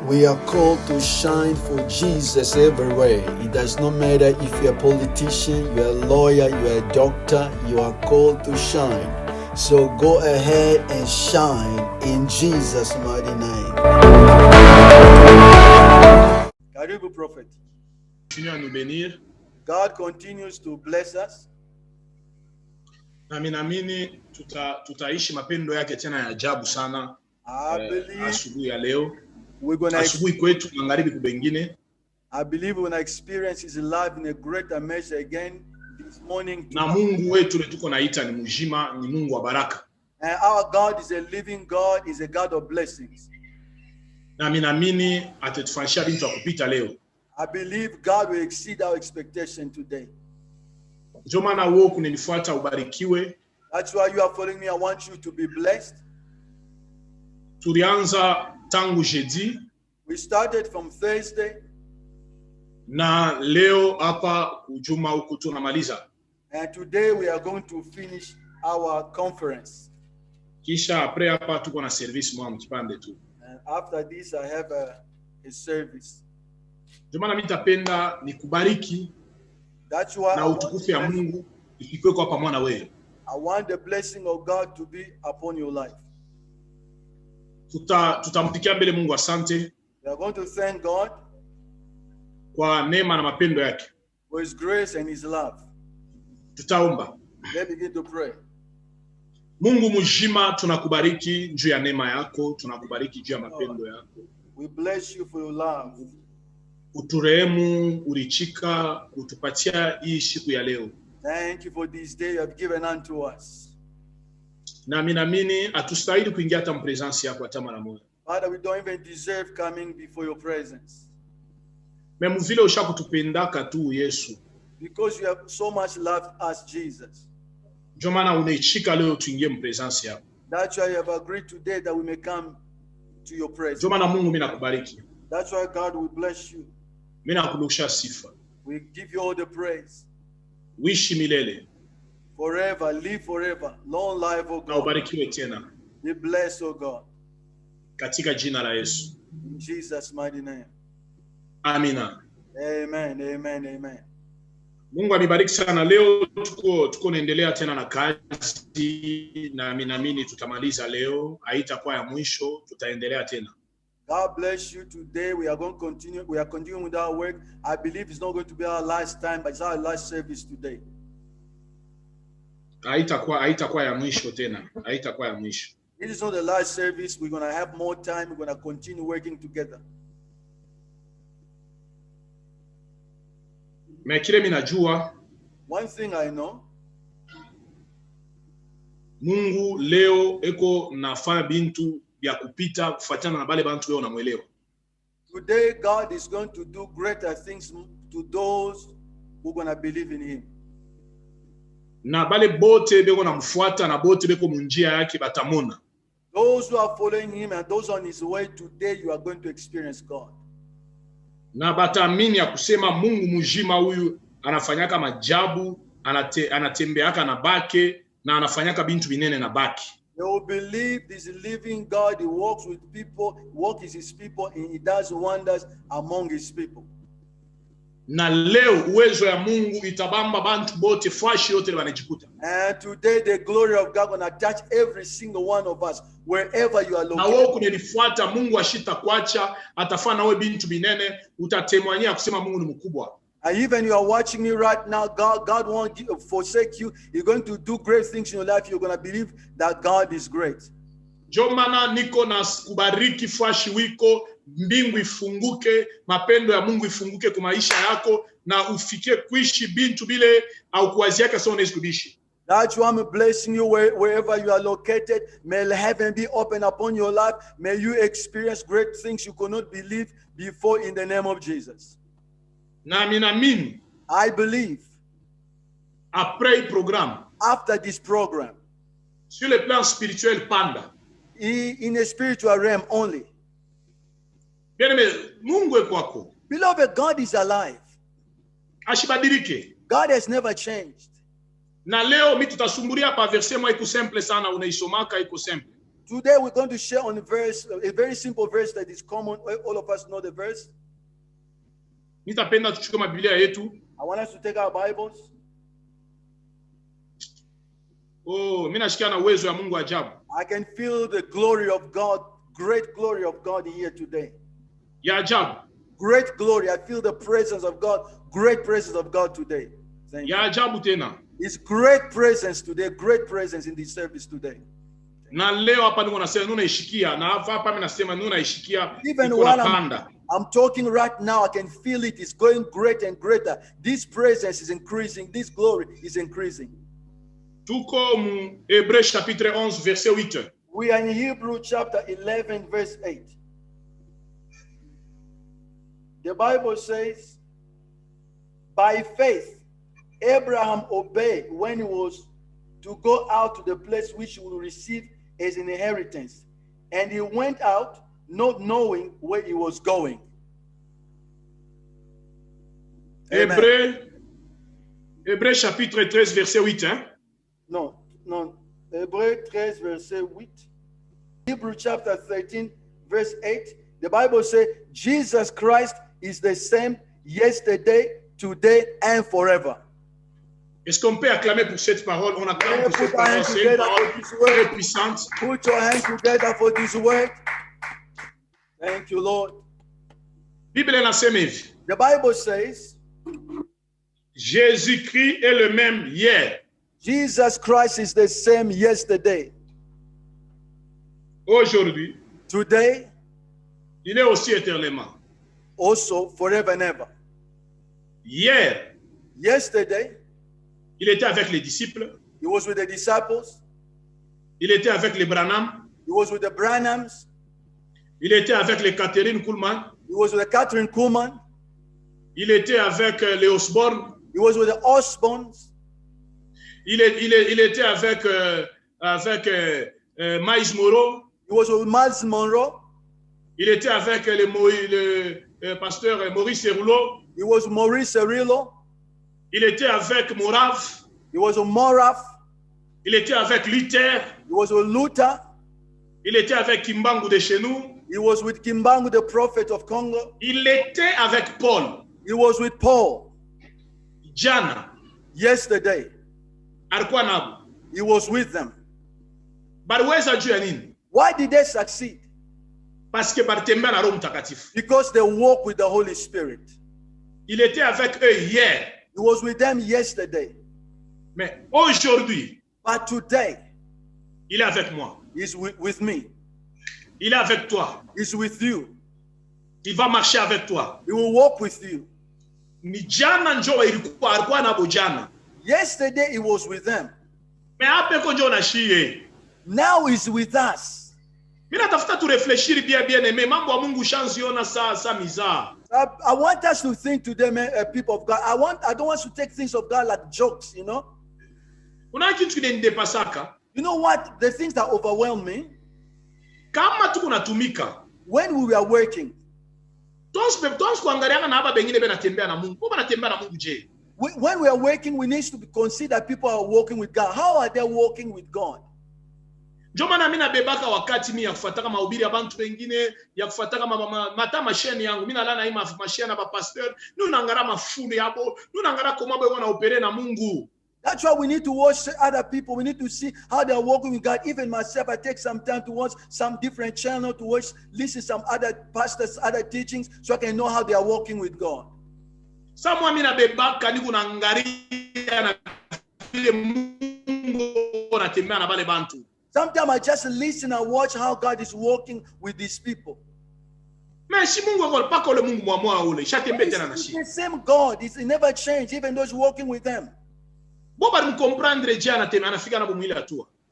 We are called to shine for Jesus everywhere. It does not matter if you're a politician, you're a lawyer, you're a doctor, you are called to shine. So go ahead and shine in Jesus' mighty name. Karibu Prophet. God continues to bless us. Na ninaamini tutaishi mapendo yake tena ya ajabu sana. Asubuhi ya leo. Asubuhi kwetu magharibi kubengine. I believe we're going to experience his love in a greater measure again this morning. Na Mungu wetu tuko naita ni mjima, ni Mungu wa baraka. And our God is a living God, is a God of blessings. Na ninaamini atatufanyia vitu kupita leo. I believe God will exceed our expectation today. Ndio maana wewe kuninifuata ubarikiwe. That's why you are following me. I want you to be blessed. Tulianza tangu jeudi. We started from Thursday. Na leo hapa kujuma huku tunamaliza. And today we are going to finish our conference. Kisha après hapa tuko na service mwa mkipande tu. And after this I have a service. Ndio maana nitapenda nikubariki. That's why na utukufu ya Mungu ifikwe kwa pamoja na wewe. I want the blessing of God to be upon your life. Tutampikia mbele Mungu asante. We are going to thank God kwa neema na mapendo yake. For his grace and his love. Tutaomba. Let's begin to pray. Mungu mjima tunakubariki juu ya neema yako, tunakubariki juu ya mapendo yako. We bless you for your love. Uturehemu, urichika, utupatia hii siku ya leo. Thank you for this day you have given unto us. Na ninaamini atustahili kuingia hata mpresence yako hata mara moja. Father, we don't even deserve coming before your presence. Memu vile ushakutupendaka tu Yesu. Because you have so much loved us, Jesus. Ndio maana unaichika leo tuingie mpresence yako. That's why you have agreed today that we may come to your presence. Ndio maana Mungu mimi nakubariki. That's why God will bless you. Mimi nakurudishia sifa. We give you all the praise. Wishi milele. Forever, live forever. Long life, oh God. Na ubarikiwe tena. Be blessed, oh God. Katika jina la Yesu. In Jesus' mighty name. Amina. Amen, amen, amen. Mungu amebariki sana. Leo tuko naendelea tena na kazi na ninaamini tutamaliza leo. Haitakuwa ya mwisho, tutaendelea tena. God bless you today. We are going to continue. We are continuing with our work. I believe it's not going to be our last time, but it's our last service today. Haitakuwa ya mwisho tena. Haitakuwa ya mwisho. This is not the last service. We're going to have more time. We're going to continue working together. Mekile minajua. One thing I know. Mungu leo eko nafanya bintu ya kupita kufuatana na bale bantu leo namuelewa. Today God is going to do greater things to those who are going to believe in him. Na bale bote beko namfuata na bote beko munjia yake batamona. Those who are following him and those on his way, today you are going to experience God. Na bataamini ya kusema Mungu mjima huyu anafanyaka majabu, anatembeaka na bake na anafanyaka bintu binene na baki. They will believe this living God. He walks with people, walks with his people, and he does wonders among his people. Na leo uwezo ya Mungu itabamba bantu bote fashi yote wanajikuta. And today the glory of God gonna touch every single one of us wherever you are located. Na wewe kunilifuata Mungu ashita kuacha atafanya wewe bintu binene utatemwania kusema Mungu ni mkubwa. And even you are watching me right now, God won't forsake you. He's going to do great things in your life. You're going to believe that God is great. Jomana niko na kubariki fashi wiko, mbingu ifunguke, mapendo ya Mungu ifunguke kwa maisha yako na ufikie kuishi bintu bile au kuwaziaka sio unaishi. That's why I'm blessing you wherever you are located. May heaven be open upon your life. May you experience great things you could not believe before in the name of Jesus. Na ninaamini. I believe. Après programme. After this program. Sur le plan spirituel panda. In a spiritual realm only. Bien-aimé, Mungu eko kwako. Beloved, God is alive. Ashibadilike. God has never changed. Na leo mimi tutasumbulia pa verset moja iko simple sana unaisomaka iko simple. Today we're going to share on a verse, a very simple verse that is common. All of us know the verse. Nitapenda tuchukue Biblia yetu. I want us to take our Bibles. Oh, mimi nashikia na uwezo ya Mungu ajabu. I can feel the glory of God, great glory of God here today. Ya ajabu. Great glory. I feel the presence of God, great presence of God today. Thank you. Ya ajabu tena. It's great presence today, great presence in this service today. Na leo hapa niko nasema nunaishikia na hapa mimi nasema nunaishikia. Even while I'm talking right now, I can feel it is going greater and greater. This presence is increasing, this glory is increasing. Tuko mu Hébreux chapitre 11 verset 8. We are in Hebrew chapter 11 verse 8. The Bible says, by faith, Abraham obeyed when he was to go out to the place which he will receive as an inheritance. And he went out not knowing where he was going. Hébreux chapitre 13 verset 8. Hein? Non. Hébreux 13 verset 8. Hebrew chapter 13 verse 8. The Bible says, Jesus Christ is the same yesterday, today, and forever. Est-ce qu'on peut acclamer pour cette parole? On acclame pour cette parole. C'est une parole très puissante. Put your hands together for this word. Thank you, Lord. Bible inasema hivi. The Bible says, Jésus-Christ est le même hier. Jesus Christ is the same yesterday. Aujourd'hui. Today. Il est aussi éternellement. Also forever and ever. Hier. Yesterday. Il était avec les disciples. He was with the disciples. Il était avec les Branham. He was with the Branhams. Il était avec les Catherine Kuhlman. He was with the Catherine Kuhlman. Il était avec les Osborne. He was with the Osborns. Il était avec Miles Monroe. He was with Miles Monroe. Il était avec le pasteur Maurice Cerullo. He was with Maurice Cerullo. Il était avec Morav. He was with Morav. Il était avec Luther. He was with Luther. Il était avec Kimbangu de chez nous. He was with Kimbangu, the prophet of Congo. Il était avec Paul. He was with Paul. Jana. Yesterday. Alikuwa nabo. He was with them. Baliweza juu ya nini? Why did they succeed? Parce que balitembea na Roho Mtakatifu. Because they walk with the Holy Spirit. Il était avec eux hier. He was with them yesterday. Mais aujourd'hui, but today, il est avec moi. He's with me. Il est avec toi. He's with you. Il va marcher avec toi. He will walk with you. Ni jana njoo alikuwa nabo jana. Yesterday he was with them. Mais hapo njoo na shie. Now he's with us. Mimi natafuta tu réfléchir bien aimé. Mambo ya Mungu shanziona sa mizaa. I want us to think today, people of God. I don't want to take things of God like jokes, you know. Kuna kitu kinanidepasaka. You know what? The things that overwhelm me. Kama tuko natumika. When we were working. Kuangaliana na hapa bengine benatembea na Mungu. Baba natembea na Mungu je? When we are working, we need to consider people are walking with God. How are they walking with God? Ndio maana mimi nabebaka wakati mimi ya kufuataka mahubiri ya bantu wengine, ya kufuataka mata masheni yangu. Mimi nalana hii masheni na pastor, nunangara mafundi hapo, nunangara koma bwe wana opere na Mungu. That's why we need to watch other people. We need to see how they are walking with God. Even myself, I take some time to watch some different channels, to watch, listen to some other pastors, other teachings, so I can know how they are walking with God. Someone mimi nabebaka niko naangalia na vile Mungu anatembea na wale bantu. Sometimes I just listen and watch how God is walking with these people. It's the same God. He never changed, even those walking with them.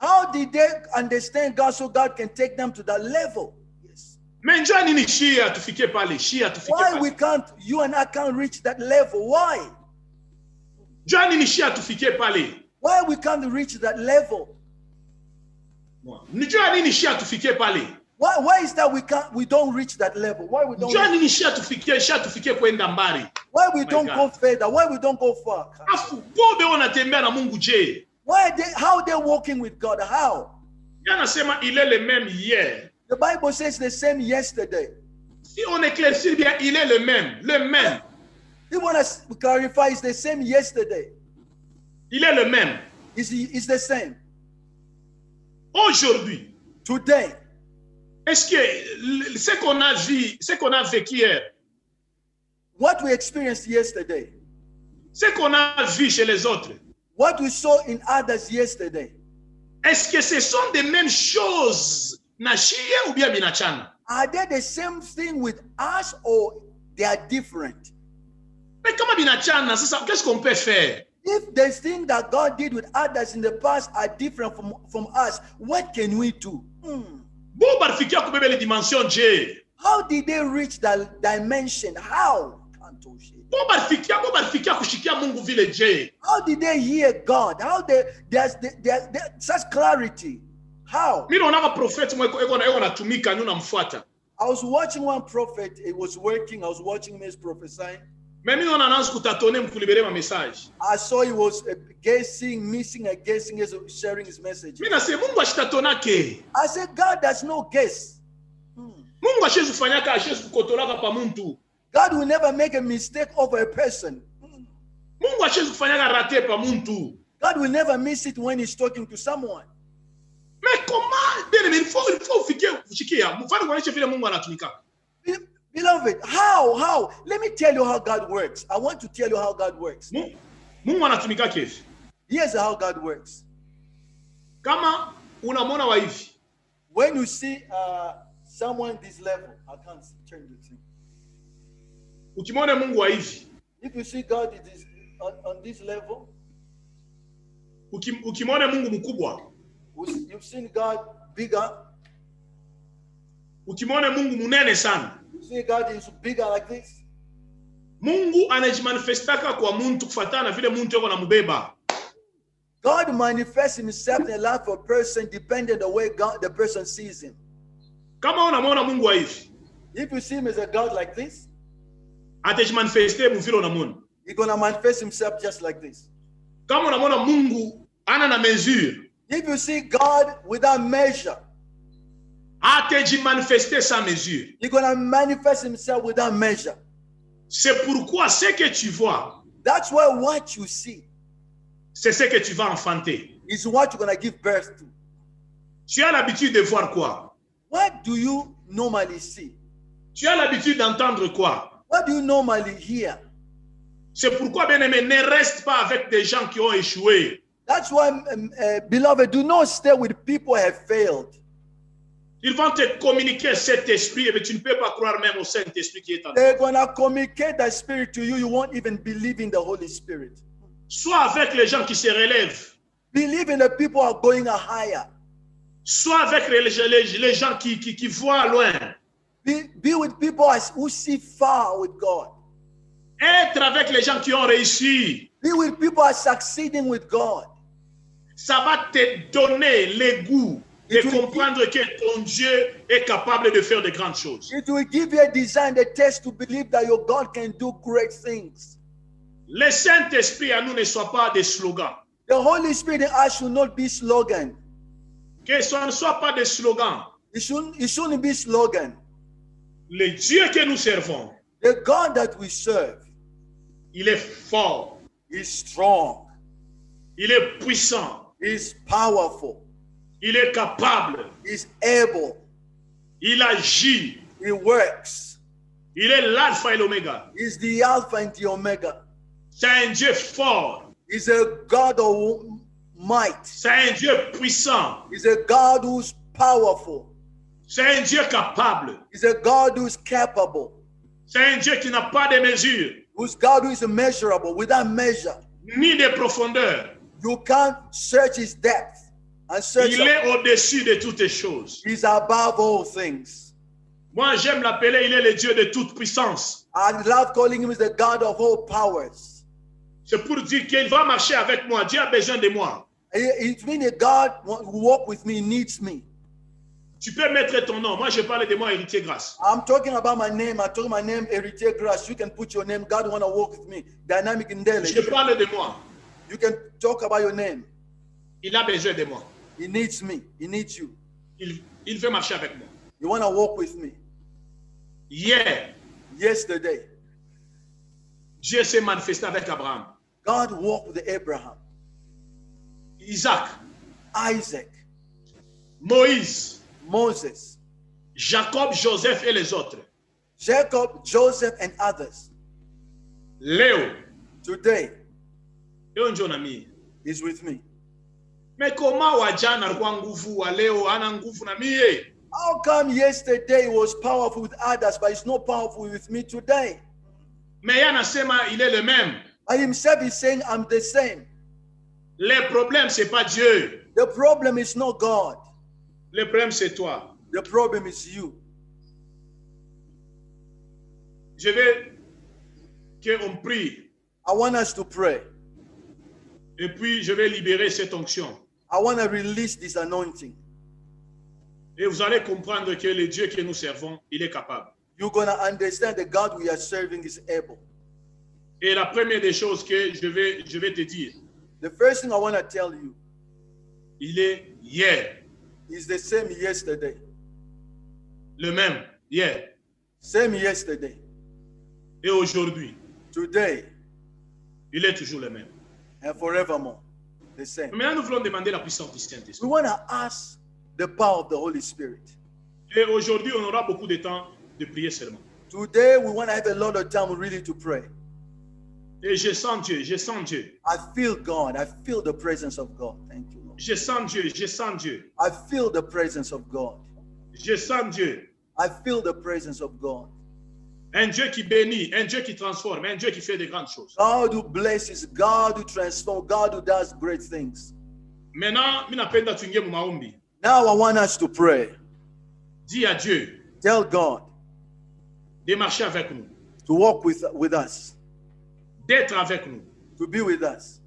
How did they understand God so God can take them to that level? Yes. Why we can't, you and I can't reach that level? Why? Why we can't reach that level? Why is that we don't reach that level? Why we don't? Why we don't go further? Why we don't go far? Why are they? How are they walking with God? How? Anasema il est le même hier. The Bible says the same yesterday. Si on éclaircit bien, il est le même, le même. You want to clarify, it's the same yesterday. Il est le même. It's the same. Aujourd'hui, Today, est-ce que ce qu'on a vécu hier, what we experienced yesterday, ce qu'on a vu chez les autres, what we saw in others yesterday, est-ce que ce sont des mêmes choses na shie ou bien binachana? are they the same thing with us or they are different? Mais comment binachana, qu'est-ce qu'on peut faire? If the thing that God did with others in the past are different from us, what can we do? Bon barifikia kubebe les dimensions Dieu. How did they reach that dimension? How? Bon barifikia kushikia Mungu vile Dieu. How did they hear God? How there's such clarity? How? Mimi naona prophet eko natumika ni unamfuata. I was watching one prophet, it was working, I was watching him as prophesying. Mais mimi naona anaanza kutatone mkulibere ma message. I saw he was missing a guessing as sharing his message. Mimi nasema Mungu ashitatonake. I said, God does no guess. Mungu ashezi kufanyaka ashezi kukotolaka pa muntu. God will never make a mistake over a person. Mungu ashezi kufanyaka rate pa muntu. God will never miss it when he's talking to someone. Mais comment? Bien, il faut fikia. Mfano kuonesha vile Mungu anatumika. Beloved, how? Let me tell you how God works. I want to tell you how God works. Mungu anatumika kivi. Here's how God works. Kama unamwona wa hivi. When you see someone this level, I can't turn the thing. Ukimwona Mungu wa hivi. If you see God on this level, ukimwona Mungu mkubwa. You've seen God bigger. Ukimwona Mungu munene sana. You see God is bigger like this. Mungu anajimanifestaka kwa muntu kufuatana na vile muntu yuko anambeba. God manifests himself in the life of a person depending on the way the person sees him. Kama unamwona Mungu wa hivi. If you see him as a God like this, atajimanifeste mu vile unamwona. He's going to manifest himself just like this. Kama unamwona Mungu ana na mesure. If you see God without measure, atajimanifeste sans mesure. He's going to manifest himself without measure. C'est pourquoi ce que tu vois, that's why what you see, c'est ce que tu vas enfanter. Is what you're going to give birth to. Tu as l'habitude de voir quoi? What do you normally see? Tu as l'habitude d'entendre quoi? What do you normally hear? C'est pourquoi, bien-aimé, ne reste pas avec des gens qui ont échoué. That's why, beloved, do not stay with people who have failed. Ils vont te communiquer cet esprit, mais tu ne peux pas croire même au Saint-Esprit qui est en toi. They're going to communicate that spirit to you. You won't even believe in the Holy Spirit. Sois avec les gens qui se relèvent. Believe in the people who are going higher. Sois avec les gens qui voient loin. Be with people who see far with God. Être avec les gens qui ont réussi. Be with people who are succeeding with God. Ça va te donner le goût de comprendre que ton Dieu est capable de faire de grandes choses. It will give you a desire, a test to believe that your God can do great things. Le Saint-Esprit à nous ne soit pas des slogans. The Holy Spirit in us should not be slogan. Que ce ne soit pas des slogans. It shouldn't be slogan. Le Dieu que nous servons, the God that we serve, il est fort. Is strong. Il est puissant. Is powerful. Il est capable. Is able. Il agit. He works. Il est l'alpha et l'oméga. Is the alpha and the omega. C'est un Dieu fort. Is a God of might. C'est un Dieu puissant. Is a God who's powerful. C'est un Dieu capable. Is a God who's capable. C'est un Dieu qui n'a pas de mesure. Who's God who is immeasurable, without measure. Ni de profondeur. You can't search his depth. And search il est au-dessus de toutes choses. He's above all things. Moi, j'aime l'appeler, il est le Dieu de toute puissance. I love calling him the God of all powers. C'est pour dire qu'il va marcher avec moi. Dieu a besoin de moi. It means that God who walk with me needs me. Tu peux mettre ton nom. Moi, je parle de moi, Héritier Grâce. I'm talking about my name. I told my name, Héritier Grâce. You can put your name. God want to walk with me. Dynamic in daily. Je parle de moi. You can talk about your name. Il a besoin de moi. He needs me. He needs you. il veut marcher avec moi. You want to walk with me? Hier, Yesterday, Dieu s'est manifesté avec Abraham, God walked with Abraham, Isaac, Isaac, Moïse, Moses, Jacob, Joseph et les autres. Jacob, Joseph, and others. Léo. Today Léo ndio na mie. is with me. Mais comment wa jana alikuwa nguvu, wa leo hana nguvu na mie? How come yesterday was powerful with others, but it's not powerful with me today? Mais yeye anasema il est le même. And himself is saying, I'm the same. Le problème c'est pas Dieu. The problem is not God. Le problème c'est toi. The problem is you. Je veux qu'on prie. I want us to pray. Et puis je vais libérer cette onction. I want to release this anointing. Et vous allez comprendre que le Dieu que nous servons, il est capable. You're going to understand that God we are serving is able. Et la première des choses que je vais te dire, The first thing I want to tell you il est hier, is the same yesterday. le même hier Same yesterday. et aujourd'hui. Today Il est toujours le même. and forevermore. The same. Maintenant, nous voulons demander la puissance du We Saint-Esprit. want to ask the power of the Holy Spirit. Et aujourd'hui, on aura beaucoup de temps de prier seulement. Today we want to have a lot of time really to pray. Et je sens Dieu, je sens Dieu. I feel God. I feel the presence of God. Thank you, Lord. Je sens Dieu, je sens Dieu. I feel the presence of God. Je sens Dieu. I feel the presence of God. Un Dieu qui bénit, un Dieu qui transforme, un Dieu qui fait de grandes choses. God who blesses, God who transforms, God who does great things. Maintenant, minapenda tuingie mu maombi. Now I want us to pray. Dis à Dieu Tell God de marcher avec nous, to walk with us, d'être avec nous, to be with us,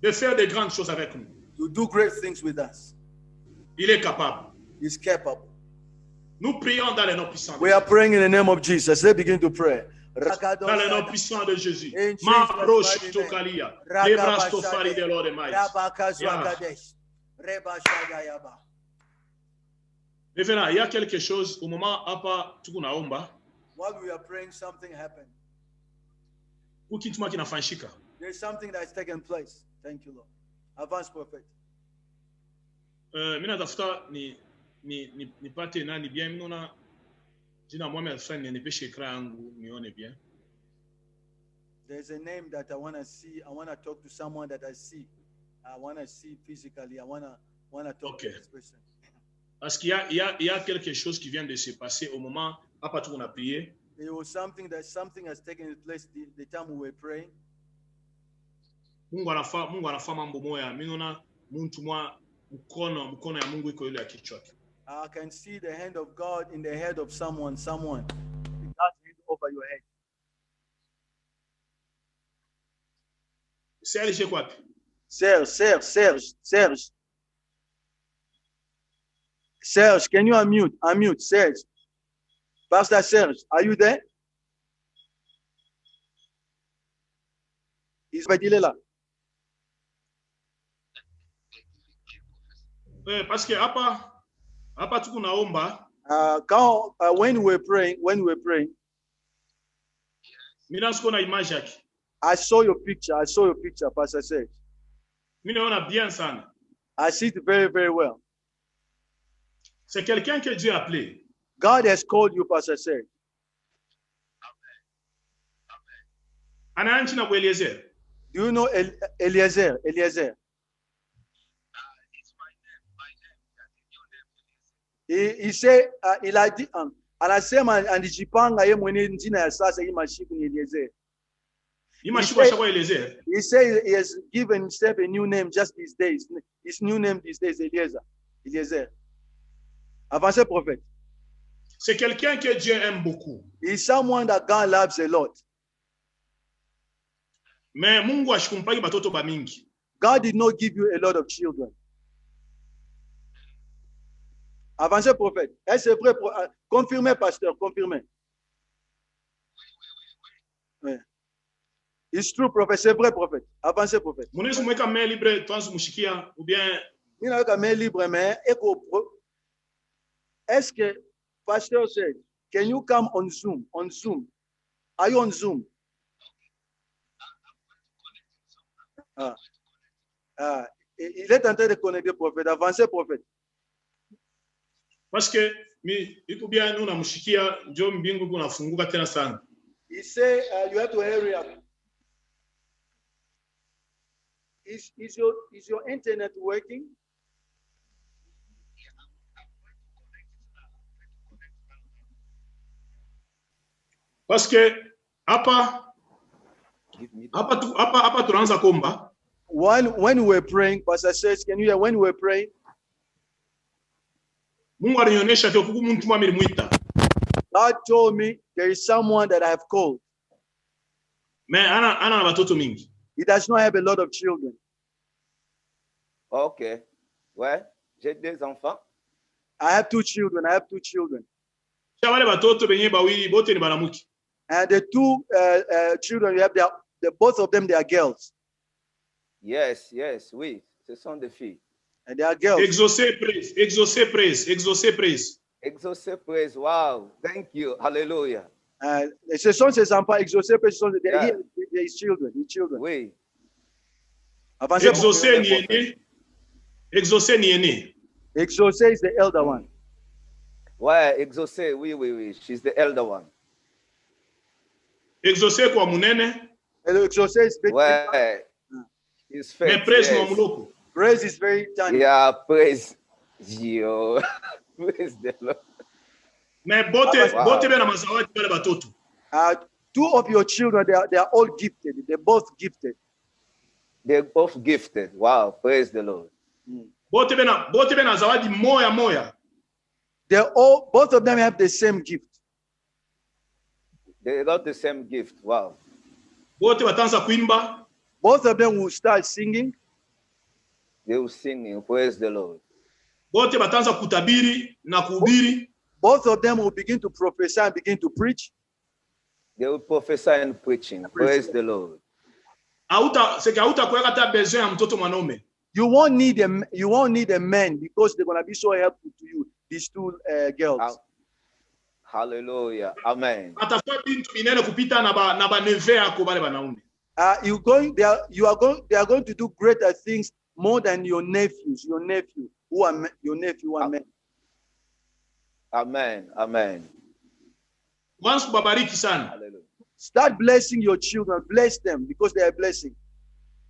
de faire de grandes choses avec nous. to do great things with us. Il est capable. He's capable. Nous prions dans le nom puissant. We are praying in the name of Jesus. Let's begin to pray. Dans le nom puissant de Jésus. In Jesus' Ma roche mighty name. tokalia. Lebrasto fari de l'or de maïs. Révérend, il y a quelque chose au moment hapa tuko naomba. While we are praying, something happened. Ukituma kinafanyika. There's something that's taken place. Thank you, Lord. Advance prophet. Mimi natafuta nipate nani bien mnona jina mwame afanye nipeshe ekran yangu nione bien. There's a name that I want to see. I want to talk to someone that I see. I want to see physically. I want to talk Okay. to this person. Parce qu'il y a quelque chose qui vient de se passer au moment hapa tuko na prier. There was something has taken place the time we were praying. Mungu anafa mambo moya. Mimi naona mtu mwa mkono ya Mungu iko ile ya kichwa. I can see the hand of God in the head of someone. God's hand over your head. Serge chez quoi? Serge, can you unmute? Unmute, Serge. Pastor Serge, are you there? He's là. Parce que hapa tuko naomba. When we were praying, Mimi nasiko na image yake. I saw your picture, Pastor Serge. Mimi naona bien sana. I see it very, very well. C'est quelqu'un que Dieu a appelé. God has called you, Pastor Serge. Anaanchi na Eliezer. Do you know Eliezer? He said, anasema anajipanga yeye mwenyewe jina ya sasa hii mashiku ni Eliezer. He said he has given himself a new name just these days. His new name these days, Eliezer. Avancez prophète. C'est quelqu'un que Dieu aime beaucoup. He's someone that God loves a lot. Mais Mungu ashikumpagi batoto ba mingi. God did not give you a lot of children. Avancez prophète. Est-ce vrai? Confirmez, pasteur, confirmez. Oui. It's true, prophète. C'est vrai, prophète. Avancez, prophète. Munesi mweka main libre twanzu mushikia ou bien Mina weka main libre mais Est-ce que pasteur said, can you come on Zoom? On Zoom. Are you on Zoom? Il est en train de connecter prophète. Avancez prophète. Parce que iko bien nous namshikia njo mbingu kunafunguka tena sana. He say you have to hurry up. Is your internet working? Parce que hapa tunaanza komba. When we were praying, Pastor says, can you hear when we were praying? Mungu alinionyesha kwa kuku mtu mwami limuita. God told me there is someone that I have called. Mais ana na watoto mingi. He does not have a lot of children. Okay. Ouais, j'ai des enfants. I have two children. Cha wale watoto benye bawili bote ni banamuki. And the two children you have, both of them, they are girls. Yes, oui, ce sont des filles. And they are girls. Exaucer praise. Wow, thank you. Hallelujah. Ce sont ses enfants, exaucer praise, they are his children. Oui. Exaucer ni aîné. Exaucer is the elder one. Ouais, exaucer, oui. She's the elder one. Exaucer kwa munene. Exaucer is big. Ouais. His faith. Mais praise no muloko. Praise is very tiny. Yeah, praise you. Praise the Lord. Mais bote bena mazawadi bale batoto. Two of your children, they are all gifted. They're both gifted. They're both gifted. Wow, praise the Lord. Bote bena zawadi moya. Both of them have the same gift. They got the same gift. Wow. Bote batanza kuimba. Both of them will start singing. They will sing. Praise the Lord. Bote batanza kutabiri na kuhubiri. Both of them will begin to prophesy and begin to preach. They will prophesy and preaching. Praise the Lord. Hauta kuweka hata besoin ya mtoto mwanaume. You won't need a man because they're gonna be so helpful to you. These two girls. Hallelujah. Amen. Atakuwa bintu binene kupita na ba neve yako bale banaume. They are going to do greater things more than your nephews. Your nephew who are men. Amen. Once babariki sana. Hallelujah. Start blessing your children. Bless them because they are a blessing.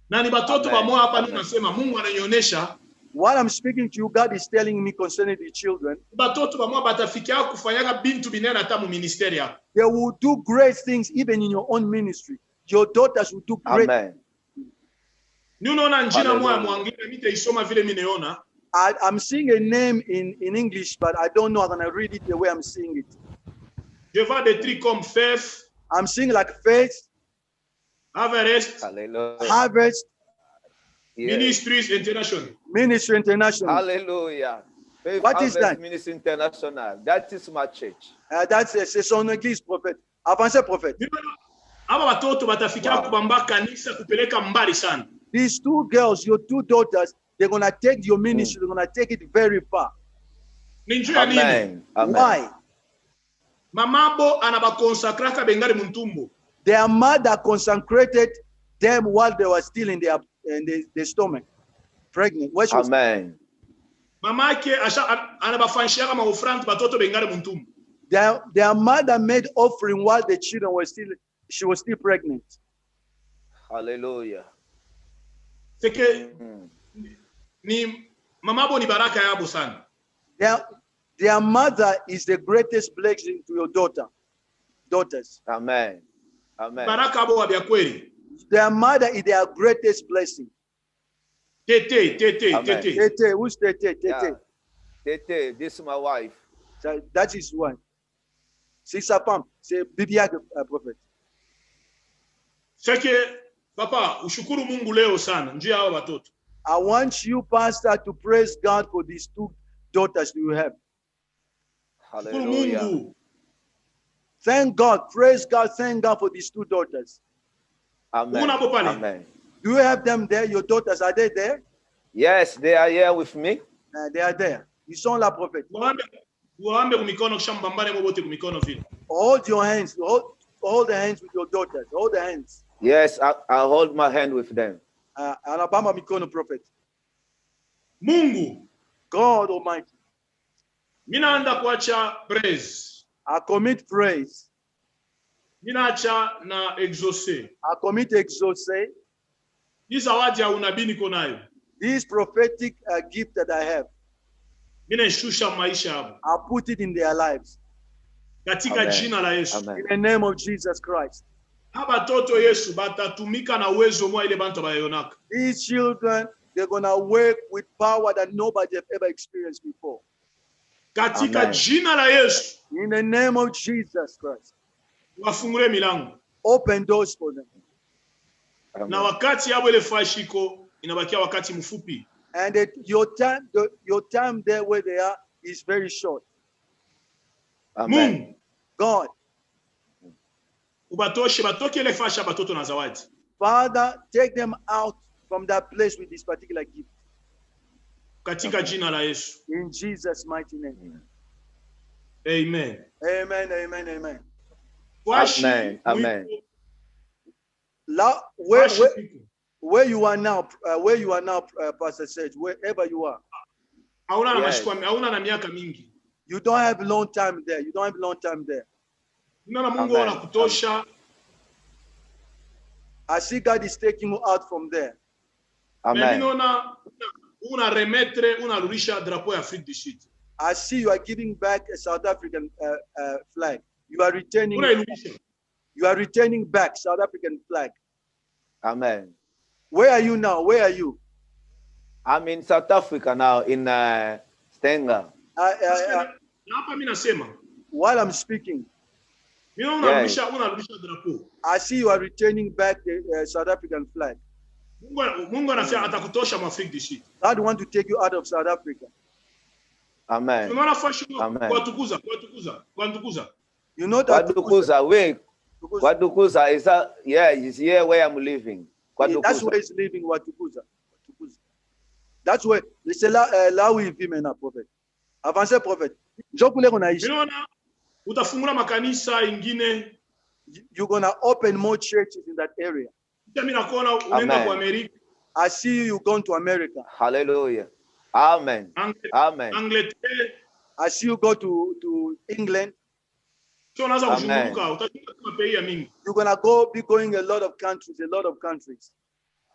Na ni batoto ba moja hapa ninasema Mungu ananionyesha. While I'm speaking to you, God is telling me concerning the children. Batoto ba moja batafikia kufanyaga bintu binene hata mu ministeri yako. They will do great things even in your own ministry. Your daughters will do great. Amen. Ni unaona njina moja mwangine nitaisoma vile mimi naona. I'm seeing a name in English, but I don't know. I'm going to read it the way I'm seeing it. Je vois des trucs comme Faith. I'm seeing like Faith, Harvest. Harvest. Yes. Ministries International. Ministry International. Hallelujah. Faith What is that? Ministry International. That is my church. C'est son église, prophète. Avancez, prophète. Aba watoto batafikia kubamba kanisa kupeleka mbali sana. These two girls, your two daughters, they're going to take your ministry, they're going to take it very far. Amen. Why? Mamabo anabakonsakraka bengali muntumbo. Their mother consecrated them while they were still in their stomach, pregnant. Amen. Mamake anabafanishiaka maofrande batoto bengali muntumbo. Their mother made offering while the children were she was still pregnant. Hallelujah. Seke ni mamabo ni baraka yabo sana. Their mother is the greatest blessing to your daughters. Amen. Baraka abo wa bya kweli. Their mother is their greatest blessing. Tete. Who's Tete? Yeah. Tete, this is my wife. So that is one. C'est sa femme. C'est Bibiac, prophet. Seke papa, ushukuru Mungu leo sana njia hao watoto. I want you, pastor, to praise God for these two daughters you have. Hallelujah. Thank God. Praise God. Thank God for these two daughters. Amen. Amen. Do you have them there? Your daughters, are they there? Yes, they are here with me. They are there. Ils sont là, prophète. Uwaambe kumikono kisha mbambane mobote kumikono vile. Hold your hands. Hold the hands with your daughters. Hold the hands. Yes, I'll hold my hand with them. Anabamba mikono, prophet. Mungu, God Almighty, minaanda kuacha praise. I commit praise. Minaacha na exauce. I commit exauce. Hii zawadi ya unabii niko nayo. This prophetic gift that I have, Minaishusha maisha yao. I put it in their lives. Katika jina la Yesu. Amen. In the name of Jesus Christ. Haba toto Yesu batatumika na uwezo mwa ile bantu bayonaka. These children, they're going to work with power that nobody have ever experienced before. Katika Amen. jina la Yesu. In the name of Jesus Christ. Wafungule milango. Open doors for them. Amen. Na wakati yabo ile fashiko inabakia wakati mfupi. And your time there where they are is very short. Amen. Mungu, God, ubatoshe batoke ile fasha batoto na zawadi. Father, take them out from that place with this particular gift. Katika jina la Yesu. In Jesus' mighty name. Amen. Amen, amen, amen. Washi, Amen, amen. Where you are now, Pastor Serge, wherever you are, hauna na Yes. mashiko, hauna na miaka mingi. you don't have long time there. You don't have long time there. Nina Mungu Amen. anakutosha. I see God is taking you out from there. Na Amen. ninaona una remettre, unarudisha drapeau ya Afrique du Sud. I see you are giving back a South African flag. You are returning. Unairudisha. You are returning back South African flag. Amen. Where are you now? Where are you? I'm in South Africa now, in Stenga. Na hapa mimi nasema, While I'm speaking, mimi Yes. unarudisha drapeau. I see you are returning back the South African flag. Mungu anasema atakutosha mu Afrique du Sud. God want to take you out of South Africa. Amen. Unaona fashi Amen. kuatukuza. You know that Kwadukuza, wait. Kwadukuza is is here where I'm living. that's Kwadukuza. where he's living, Watukuza. That's where c'est là où il vit maintenant, prophète. Avancez, prophète. Unaona utafungula makanisa ingine. You're gonna open more churches in that area. Mimi nakuona unaenda Amen. kwa Amerika, I see you going to America. Hallelujah. Amen. Amen. Angleterre. I see you go to England. Sio unaanza Amen. kuzunguka, utajua kama pei ya mingi. You're gonna be going a lot of countries.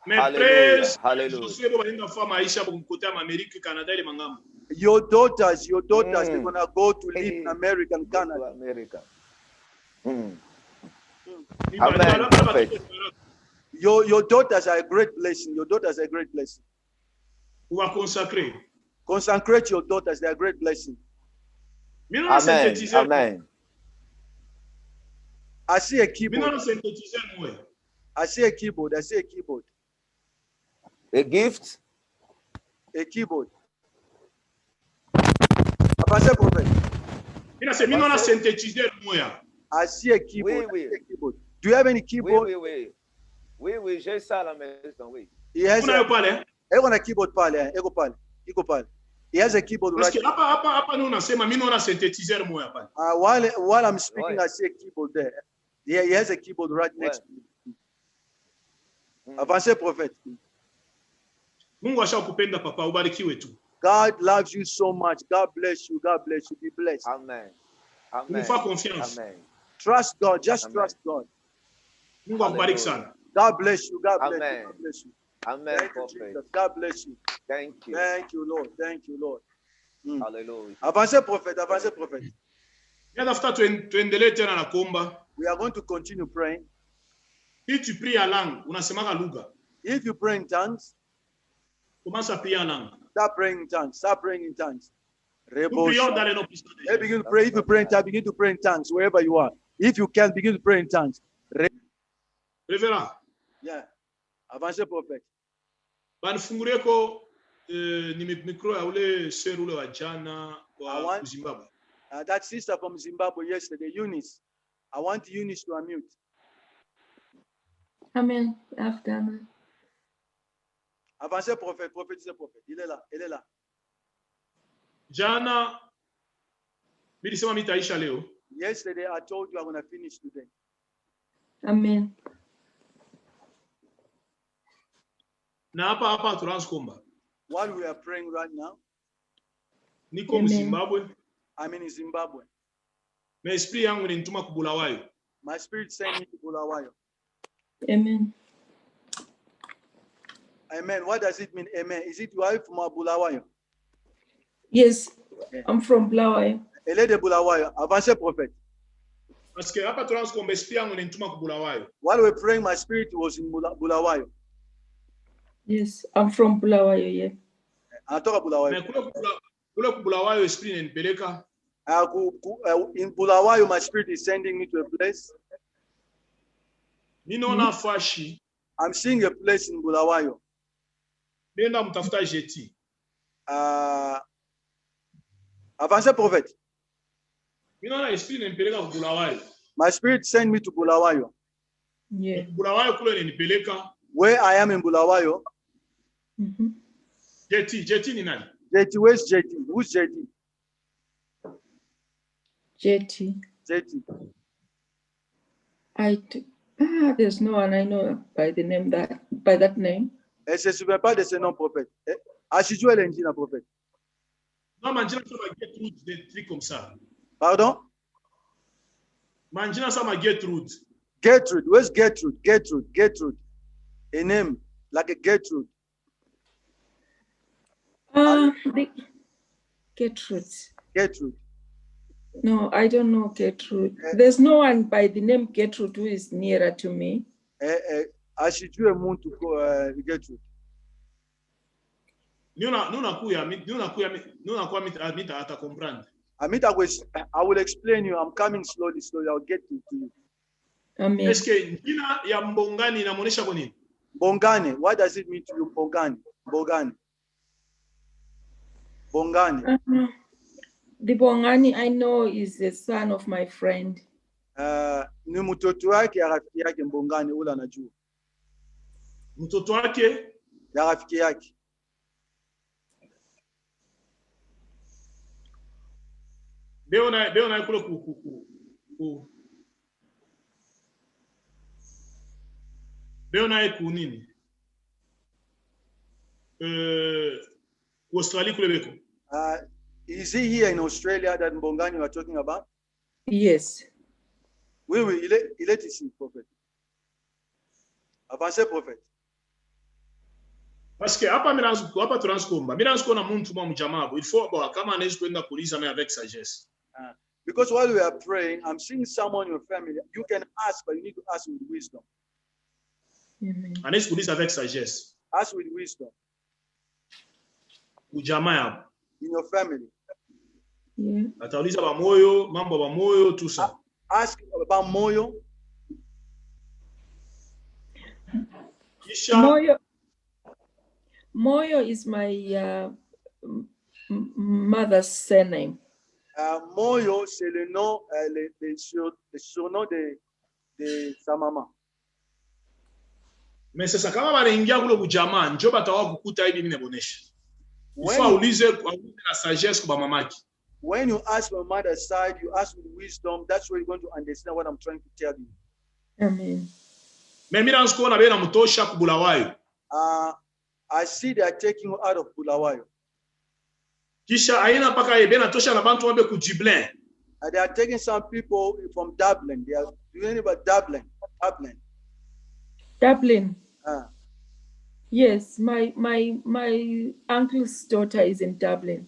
Mais Hallelujah. praise, Hallelujah. sio bo balinda fa maisha bo kumkotea Amerika, Canada ile mangambo. Your daughters, they're gonna go to live in America and To Canada. America. Ni Amen, barabara prophet. batoto Your daughters are a great blessing. Your daughters are a great blessing. wa consacrer. Consecrate your daughters, they are a great blessing. Mimi naona Amen. synthétiser. Amen. I see a Mimi keyboard. naona synthétiser mwe. I see a keyboard. A gift? A keyboard. Avancez, prophet. Mimi naona synthétiser mwe. I see a keyboard. Oui, oui. I see a keyboard. Do you have any Oui, keyboard? oui, oui. Oui, oui, j'ai ça à la maison, oui. He has Kuna yo a, pale. a keyboard pale. Ego pale. He has a keyboard right. Parce que hapa ni unasema mimi naona synthétiser mwe pale. While I'm speaking, Right. I see a keyboard there. Yeah, he has a keyboard right next to me. Avancez, prophet. Mungu ashakupenda papa, ubarikiwe tu. God loves you so much. God bless you. God bless you. Be blessed. Amen. Amen. Kumfa confiance. Amen. Trust God. Just Amen. trust God. Mungu akubariki sana. God bless you. God bless you. Amen. God bless you. Amen, Thank you, prophet. Jesus. God bless you. Thank you. Thank you, Lord. Thank you, Lord. Hallelujah. Avancez, prophet. Avancez, prophet. Natafuta tuendelee tena na kuomba. We are going to continue praying. Si tu pries à langue, unasemaka lugha. If you pray in tongues, Commence à prier en langue. start praying in tongues. Start praying in tongues. Nous prions dans les noms puissants de Hey, Jésus. begin to pray. If you pray in tongues, begin to pray in tongues wherever you are. If you can, begin to pray in tongues. Révérend, Yeah. Avancez, prophet. banifungurieko ni mikro ya ule sir ule wa jana wa want- Zimbabwe. That sister from Zimbabwe yesterday, Eunice. I want Eunice to unmute. Amen. After. Avancez, prophet. Prophétisez, prophet. Il est là. Elle est là. Jana Nilisema nitaisha leo. Yesterday I told you I'm going to finish today. Amen. Na hapa tunanskomba. While we are praying right now, Niko Amen. Zimbabwe. I'm in Zimbabwe. Na esprit yangu ilinituma ku Bulawayo. My spirit sent me to Bulawayo. Amen. Amen. What does it mean? Amen. Is it you are from Bulawayo? Yes, I'm from Bulawayo. Elle est de Bulawayo. Avancez, prophète. Parce que hapa tunanskomba esprit yangu ilinituma ku Bulawayo. While we were praying, my spirit was in Bulawayo. Yes, I'm from Bulawayo, yeah. Anatoka Bulawayo. Na kule ku Bulawayo esprit inanipeleka. In Bulawayo, my spirit is sending me to a place. Ninaona fashi. I'm seeing a place in Bulawayo. Nenda mtafuta jeti. Avancez, prophète. Ninaona esprit inanipeleka ku Bulawayo. My spirit sent me to Bulawayo. Yeah. Bulawayo kule inanipeleka. Where I am in Bulawayo, Mm-hmm. Jeti ni nani? JT, where's JT? Who's JT? Jetty. JT. There's no one I know by that name. Elle se souvient pas de ce nom, prophète. Achijou, elle est un prophète. Non, manjina sama Gertrude, des trucs comme ça. Pardon? Manjina sama Gertrude. Gertrude. Where's Gertrude? Gertrude. A name like a Gertrude. Gertrude. Gertrude. No, I don't know Gertrude. There's no one by the name Gertrude who is nearer to me. Achijou est muntu Gertrude. Nuna kuya mita ata comprendre. I will explain you. I'm coming slowly. I'll get to you. Amen. Est-ce que jina ya Mbongani inamuonesha kwa nini? Bongane. What does it mean to you, Bongane? Bongane. The Bongani I know is the son of my friend. Ni mtoto wake ya rafiki yake Mbongane ule anajua. Mtoto wake Ya rafiki yake. Beona kule Beona ku nini? Australia kule beko. Is he here in Australia that Mbongani you are talking about? Yes. Oui, il est ici, prophète. Avancez, prophète. Parce que hapa transkomba. Miransko na muntu mwa mjamabo. Il faut kama anaweza kwenda kuuliza mais avec sagesse. Because while we are praying, I'm seeing someone in your family. You can ask, but you need to ask with wisdom. Amen. Anaweza kuuliza avec sagesse. Ask with wisdom. Ujamaa hapo. In your family. Yeah. Atauliza bamoyo, mambo bamoyo, tout ça. Ask about Moyo. Kisha Moyo is my mother's surname. Moyo, c'est le nom, le surnom de sa maman. Mais sasa kama wanaingia kule kujamaa, njoo batawa kukuta hivi mimi nabonesha. Ifo aulize na sagesse kwa mamaki. When you ask from mother's side, you ask with wisdom. That's where you're going to understand what I'm trying to tell you. Amen. Mais mimi naanza na bena mtosha ku Bulawayo. I see they are taking you out of Bulawayo. Kisha aina paka bena tosha na bantu wabe ku Dublin. They are taking some people from Dublin. They are doing about Dublin. Dublin. Yes, my uncle's daughter is in Dublin.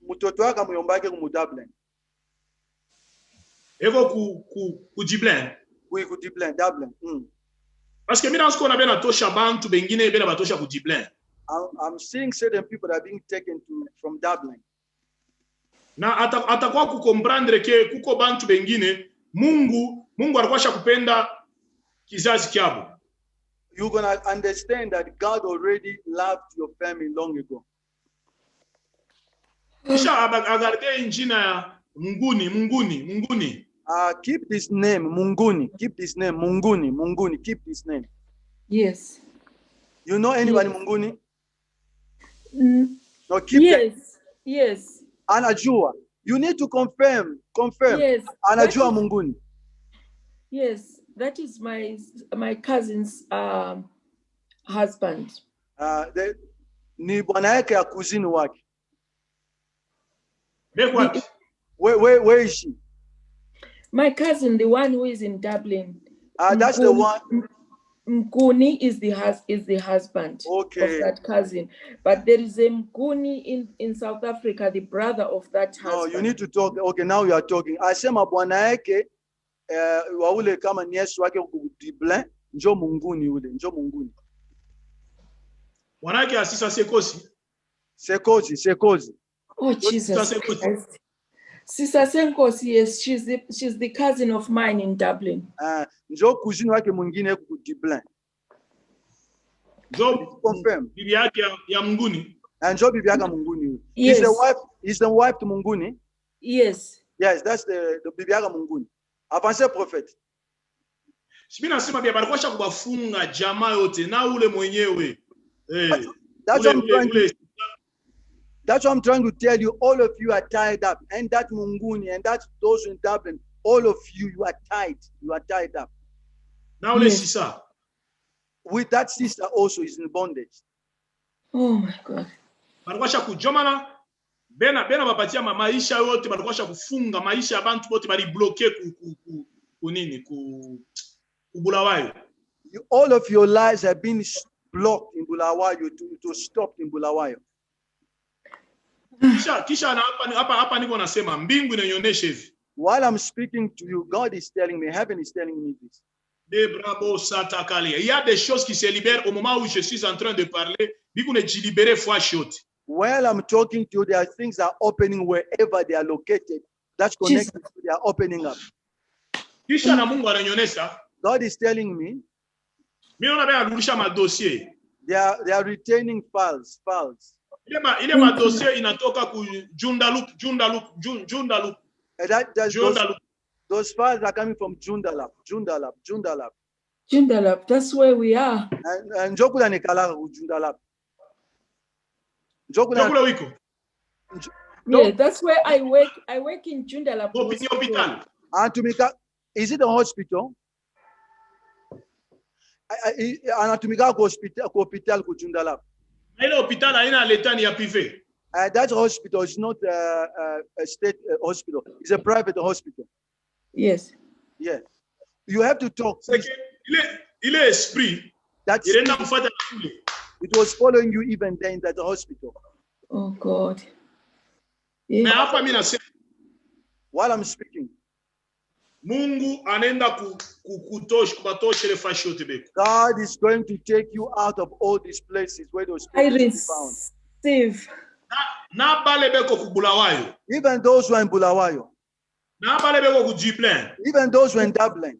Mtoto wake myombake ku Dublin. Eko ku Dublin. Oui, ku Dublin. Parce que mimi naanza na bena tosha bantu bengine bena batosha ku Dublin. I'm seeing certain people that are being taken from Dublin. Na atakuwa kukomprendre ke kuko bantu bengine Mungu alikuwa shakupenda kizazi kyabo. You're going to understand that God already loved your family long ago. Kisha agarde injina ya Munguni. Keep this name, Munguni. Keep this name, Munguni. Keep this name. Yes. You know anybody, Yes. Munguni? No, keep Yes. Yes. Anajua. You need to confirm. Yes, Anajua that is- Munguni. yes, that is my cousin's husband. Ni bwana yake ya kuzini wake. Beko wapi? Where is she? My cousin, the one who is in Dublin. That's the one. Mkuni is the husband Okay. of that cousin. But there is a Mkuni in South Africa, the brother of that husband. No, you need to talk. Okay, now you are talking. Asema bwana yake wa ule kama ni Yesu wake Dublin, njo Munguni ule, njo Munguni. Mwanake asisa Sekosi. Sekozi. Oh, Jesus Christ. Sister Senkosi, yes, she's the cousin of mine in Dublin. Njo kuzini wake mwingine Dublin. Njo Confirm. bibi yake ya Munguni. Njo bibi yake Munguni ule. Yes. He's the wife to Munguni. Yes. Yes, that's the bibi yake Munguni. Avancez prophète. Mimi nasema bia balikuwa kubafunga jamaa yote na ule mwenyewe. That's what I'm trying to tell you. All of you are tied up. And that Munguni and that's those in Dublin. All of you are tied. You are tied up. Na ule sisa. With that sister also is in bondage. Oh my God. Balikuwa kujomana bena bapatia maisha yote balikuwa kufunga maisha ya bantu bote bali bloquer kunini ku Bulawayo. All of your lives have been blocked in Bulawayo to stop in Bulawayo. Kisha na hapa niko nasema mbingu inanionyesha hivi. While I'm speaking to you, God is telling me, heaven is telling me this. Il y a des choses qui se libèrent au moment où je suis en train de parler. While I'm talking to you, there are things that are opening wherever they are located. That's connected to they are opening up. Kisha na Mungu ananionyesha. God is telling me mimi naona baya arudisha madossier. They are retaining files. Ile madossier inatoka ku Joondalup. Those files are coming from Joondalup. Joondalup, that's where we are. And Jokula Nikala Joondalup. Jokula wiko. Yeah, that's where I work. I work in Joondalup. Hospital. Anatumika, is it a hospital? Anatumika ku hospital ku Joondalup. Ile hospital haina leta ni ya privé. That hospital is not a state hospital. It's a private hospital. Yes. Yeah. You have to talk. Il est esprit. It was following you even then in that hospital. Oh God. Yeah. While I'm speaking, Mungu anenda kubatosha ile fashi yote beko. God is going to take you out of all these places where those people are found. Receive. Na bale beko ku Bulawayo. Even those who are in Bulawayo. Na bale beko ku Dublin. Even those who are in Dublin.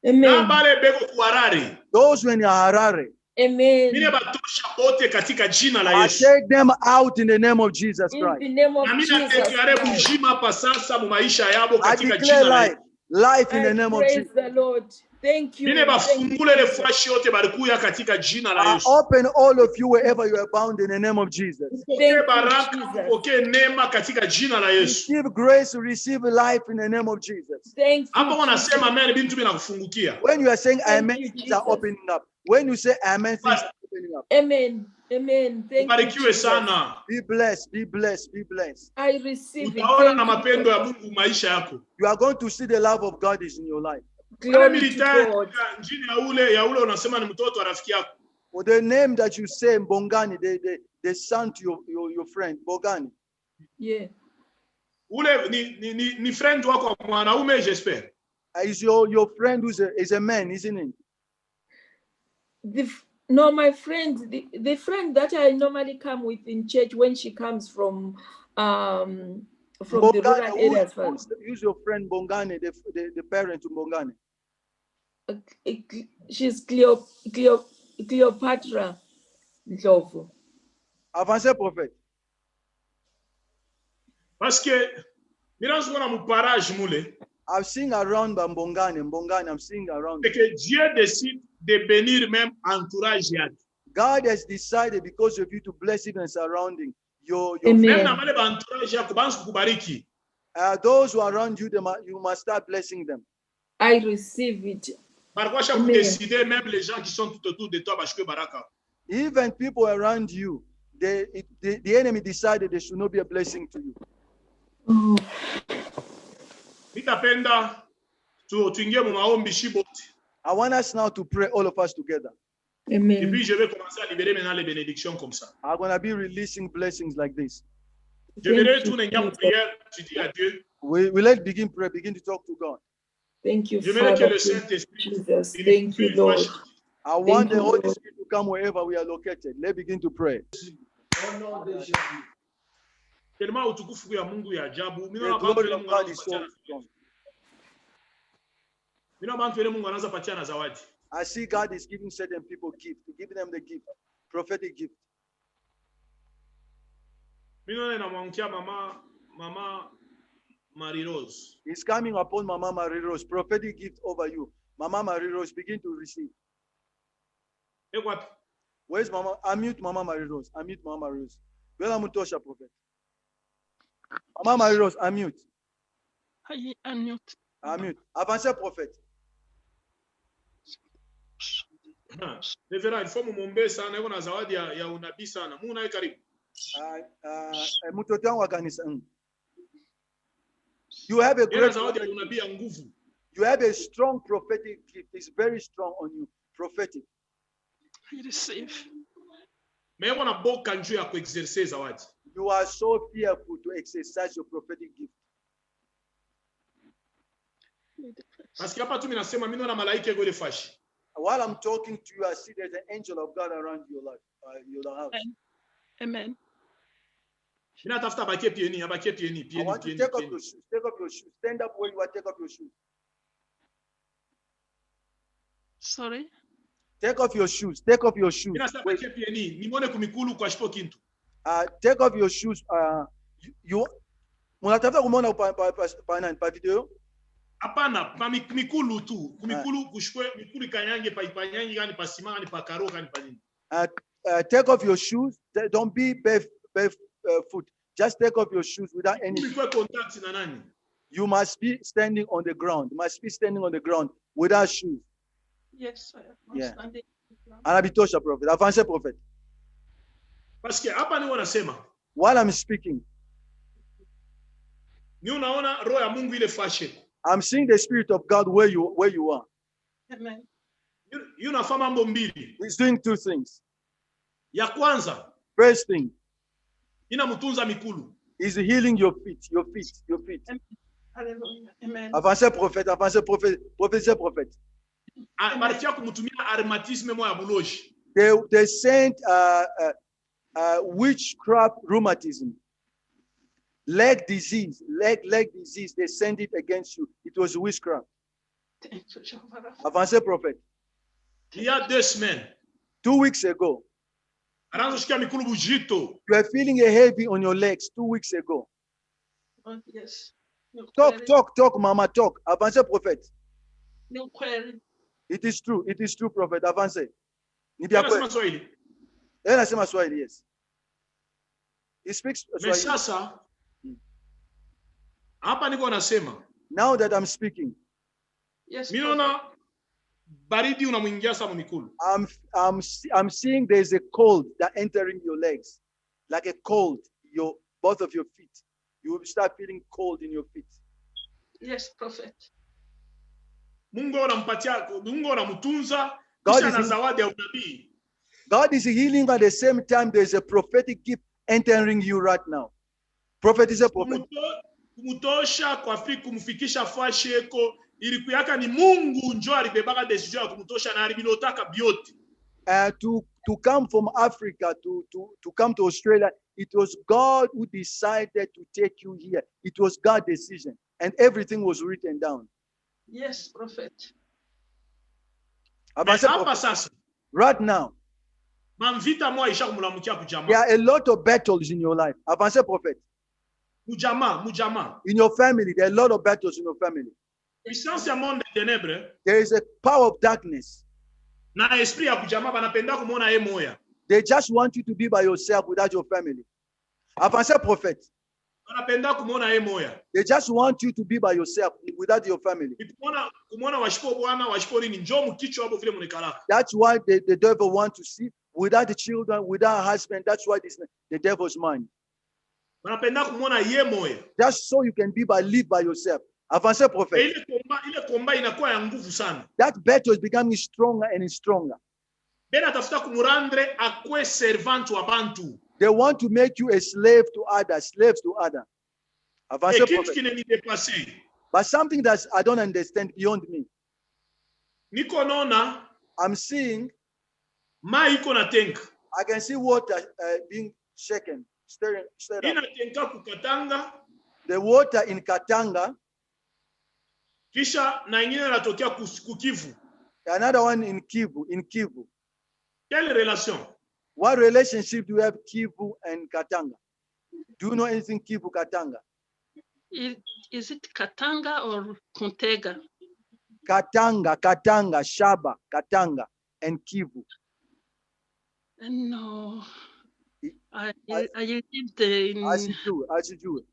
Amen. Na bale beko ku Harare. Those who are in Harare. Amen. Mimi batosha bote katika jina la I Yesu. take them out in the name of Jesus In Christ. the name of Na mimi Jesus nateklare Christ. bujima pa sasa mu maisha yabo I katika declare jina la Yesu. life in the name of Praise Jesus. the Lord. Thank you. Mimi bafungule ile fashi yote balikuya katika jina la I Yesu. open all of you wherever you are bound in the name of Jesus. Upokee baraka, upokee neema katika jina la Yesu. Receive grace, receive life in the name of Jesus. Thank you. Hapo wanasema amen, bintu binakufungukia. When you are saying amen, you, things are Jesus. opening up. When you say amen, things are opening up. Amen. Amen. Thank you. Barikiwe Jesus. sana. Be blessed, be blessed, be blessed. I receive it. Utaona Thank na you. mapendo ya Mungu maisha yako. You are going to see the love of God is in your life. Glory to God. Njini ya ule unasema ni mtoto wa rafiki yako. Or the name that you say, Mbongani, the son to your friend, Mbongani. Yeah. Ule ni friend wako mwanaume, j'espère. Is your friend is a man, isn't it? No, my friend, the friend that I normally come with in church when she comes from the rural areas. Who's your friend Mbongani, the parent to Mbongani? She's Cleopatra Ndlovu. Avancez prophète. Parce que miranzo na muparage mule. I've seen around Mbongani, I'm seeing around. C'est que Dieu décide de bénir même entourage yake. God has decided because of you to bless even surrounding your Amen. Même na wale entourage yako banzo kubariki. Those who are around you, you must start blessing them. I receive it. Par quoi chaque décider, même les gens qui sont tout autour de toi, parce que baraka. Even people around you, the enemy decided they should not be a blessing to you. Oh, Mitapenda tuingie mu maombi shiboti. I want us now to pray, all of us together. Et amen. puis je vais commencer à libérer maintenant les bénédictions comme ça. I'm going to be releasing blessings like this. J'aimerais Thank you, tout une gamme de Jesus. prière, tu dis à Dieu. We let's begin prayer, begin to talk to God. Thank you, J'aimerais que Father. le Saint-Esprit Jesus. il Thank you, influe Lord. toi. I want you, the Holy Lord. Spirit to come wherever we are located. Let's begin to pray. Tellement utukufu ya Mungu ya ajabu. Mimi The naona glory bantu of Mungu God anaanza is so patia. strong. Mimi naona bantu Mungu anaanza patia na zawadi. I see God is giving certain people gift, giving them the gift, prophetic gift. Mimi naona namwangukia mama Marie Rose. It's coming upon Mama Marie Rose, prophetic gift over you. Mama Marie Rose, begin to receive. Eko wapi? Where's Mama? Unmute Mama Marie Rose. Unmute Mama Marie Rose. Where am Mutosha prophet? Mama Marie Rose, unmute. I unmute. Unmute. Avancez prophet. Reverend, il faut mumombe sana, yuko na zawadi ya unabii sana. Mungu naye karibu. Mtoto wangu wa kanisa. You have a Yeye great zawadi ya prophetic. unabii ya nguvu. You have a strong prophetic gift. It's very strong on you. Prophetic. I receive. Mais yuko na boka njoo ya kuexercer zawadi. You are so fearful to exercise your prophetic gift. Parce que hapa tu mimi nasema mimi naona malaika yuko ile fashi. While I'm talking to you, I see there's an angel of God around your life, your house. Amen. Mimi natafuta bakie pieni, I want you to take off your shoes. Take off your shoes. Stand up where you are. Take off your shoes. Sorry. Take off your shoes. Take off your shoes. Mimi nasema bakie pieni, nione kumikulu kwa shipo kintu. Take off your shoes. You. Munatafuta kumona pa video. Hapana, pa mikulu tu. Kumikulu kushikwe mikulu kanyange pa ipanyange gani pa sima gani pa karo gani pa nini. Take off your shoes. Don't be barefoot. Just take off your shoes without any. Kumikwe contact na nani? You must be standing on the ground. You must be standing on the ground without shoes. Yes, I am Yeah. standing. Anabitosha prophet. Avance prophet. Parce que hapa ni wanasema, While I'm speaking, ni unaona roho ya Mungu ile fashe. I'm seeing the Spirit of God where you are. Amen. Yunafaa mambo mbili. He's doing two things. Ya kwanza, First thing, inamtunza mikulu. is healing your feet. Hallelujah. Amen. Avance prophet, prophétisez prophet. Barikia kumtumia aromatisme moya buloji. They sent witchcraft rheumatism, leg disease. They sent it against you. It was witchcraft. Thank you, Jehovah. Avance prophet. Il y a 2 semaines, 2 weeks ago, anaanza shikia mikulu bujito. you were feeling a heavy on your legs 2 weeks ago. Oh, yes. Talk, mama, talk. Avance prophet. No query. It is true, prophet. Avance. Ni bia Anasema kweli. Swahili. Yeye anasema Swahili, yes. He speaks Mais Swahili. sasa hapa niko nasema, Now that I'm speaking, Yes. mimi naona baridi unamwingia sana mikulu. I'm seeing there's a cold that entering your legs, like a cold. Both of your feet. You will start feeling cold in your feet. Yes, prophet. Mungu anamtunza God kisha is na in- zawadi ya unabii. God is healing at the same time. There's a prophetic gift entering you right now. Prophet is a prophet. Kumutosha kwa kumfikisha fashi eko ilikuyaka ni Mungu njo alibebaka decision ya kumutosha na alibilotaka biote. To come from Africa to come to Australia, it was God who decided to take you here. It was God's decision, and everything was written down. Yes, prophet. Avance Hapa prophet. sasa Right now, mamvita moja isha kumulamukia there kujamaa. are a lot of battles in your life. Avance prophet. Mujamaa. In your family, there are a lot of battles in your family. Puissance ya monde des ténèbres There is a power of darkness. na esprit ya kujamaa banapenda kumuona yeye moya. They just want you to be by yourself without your family. Avance prophet. Wanapenda kumwona yeye moya. They just want you to be by yourself without your family. Kumwona washipo bwana, washipo nini, njoo mkichwa hapo vile mnikalaka. That's why the devil wants to see without the children, without a husband. That's why this the devil's mind. Wanapenda kumwona yeye moya. Just so you can live by yourself. Avancez, prophet. Ile komba inakuwa ya nguvu sana. That battle is becoming stronger and stronger. Bena atafuta kumurandre akwe servant wa bantu. They want to make you a slave to others, slaves to others. Avancez, prophet. But something that I don't understand beyond me. Niko nona. I'm seeing. Ma iko na tank. I can see water being shaken, stirred up. Ina tenka kukatanga. The water in Katanga. Kisha na ingine natokea kukivu. Another one in Kivu. Quelle relation? What relationship do you have Kivu and Katanga? Do you know anything Kivu, Katanga? Is it Katanga or Kuntega? Katanga, Shaba, Katanga, and Kivu. No. I lived in... I should do it.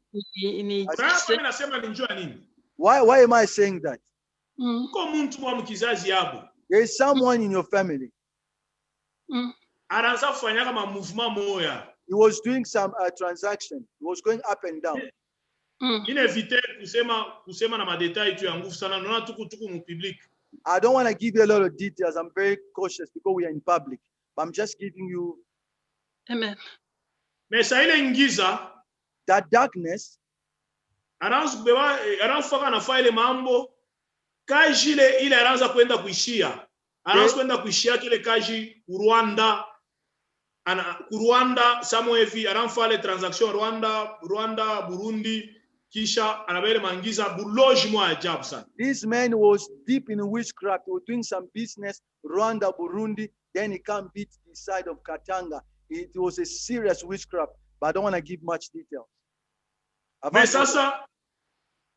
Why am I saying that? Mm. There is someone in your family. Mm. He was doing some transaction. He was going up and down. Mm. I don't want to give you a lot of details. I'm very cautious because we are in public. But I'm just giving you. Amen. That darkness. Kaji ile anaanza kwenda kuishia. Anaanza kwenda kuishia kile kaji Rwanda. Rwanda samo hivi anafanya transaction Rwanda Burundi kisha anabele mangiza buloji mwa ajabu sana. This man was deep in witchcraft. He was doing some business Rwanda Burundi, then he come beat the side of Katanga. It was a serious witchcraft, but I don't want to give much detail. Mais sasa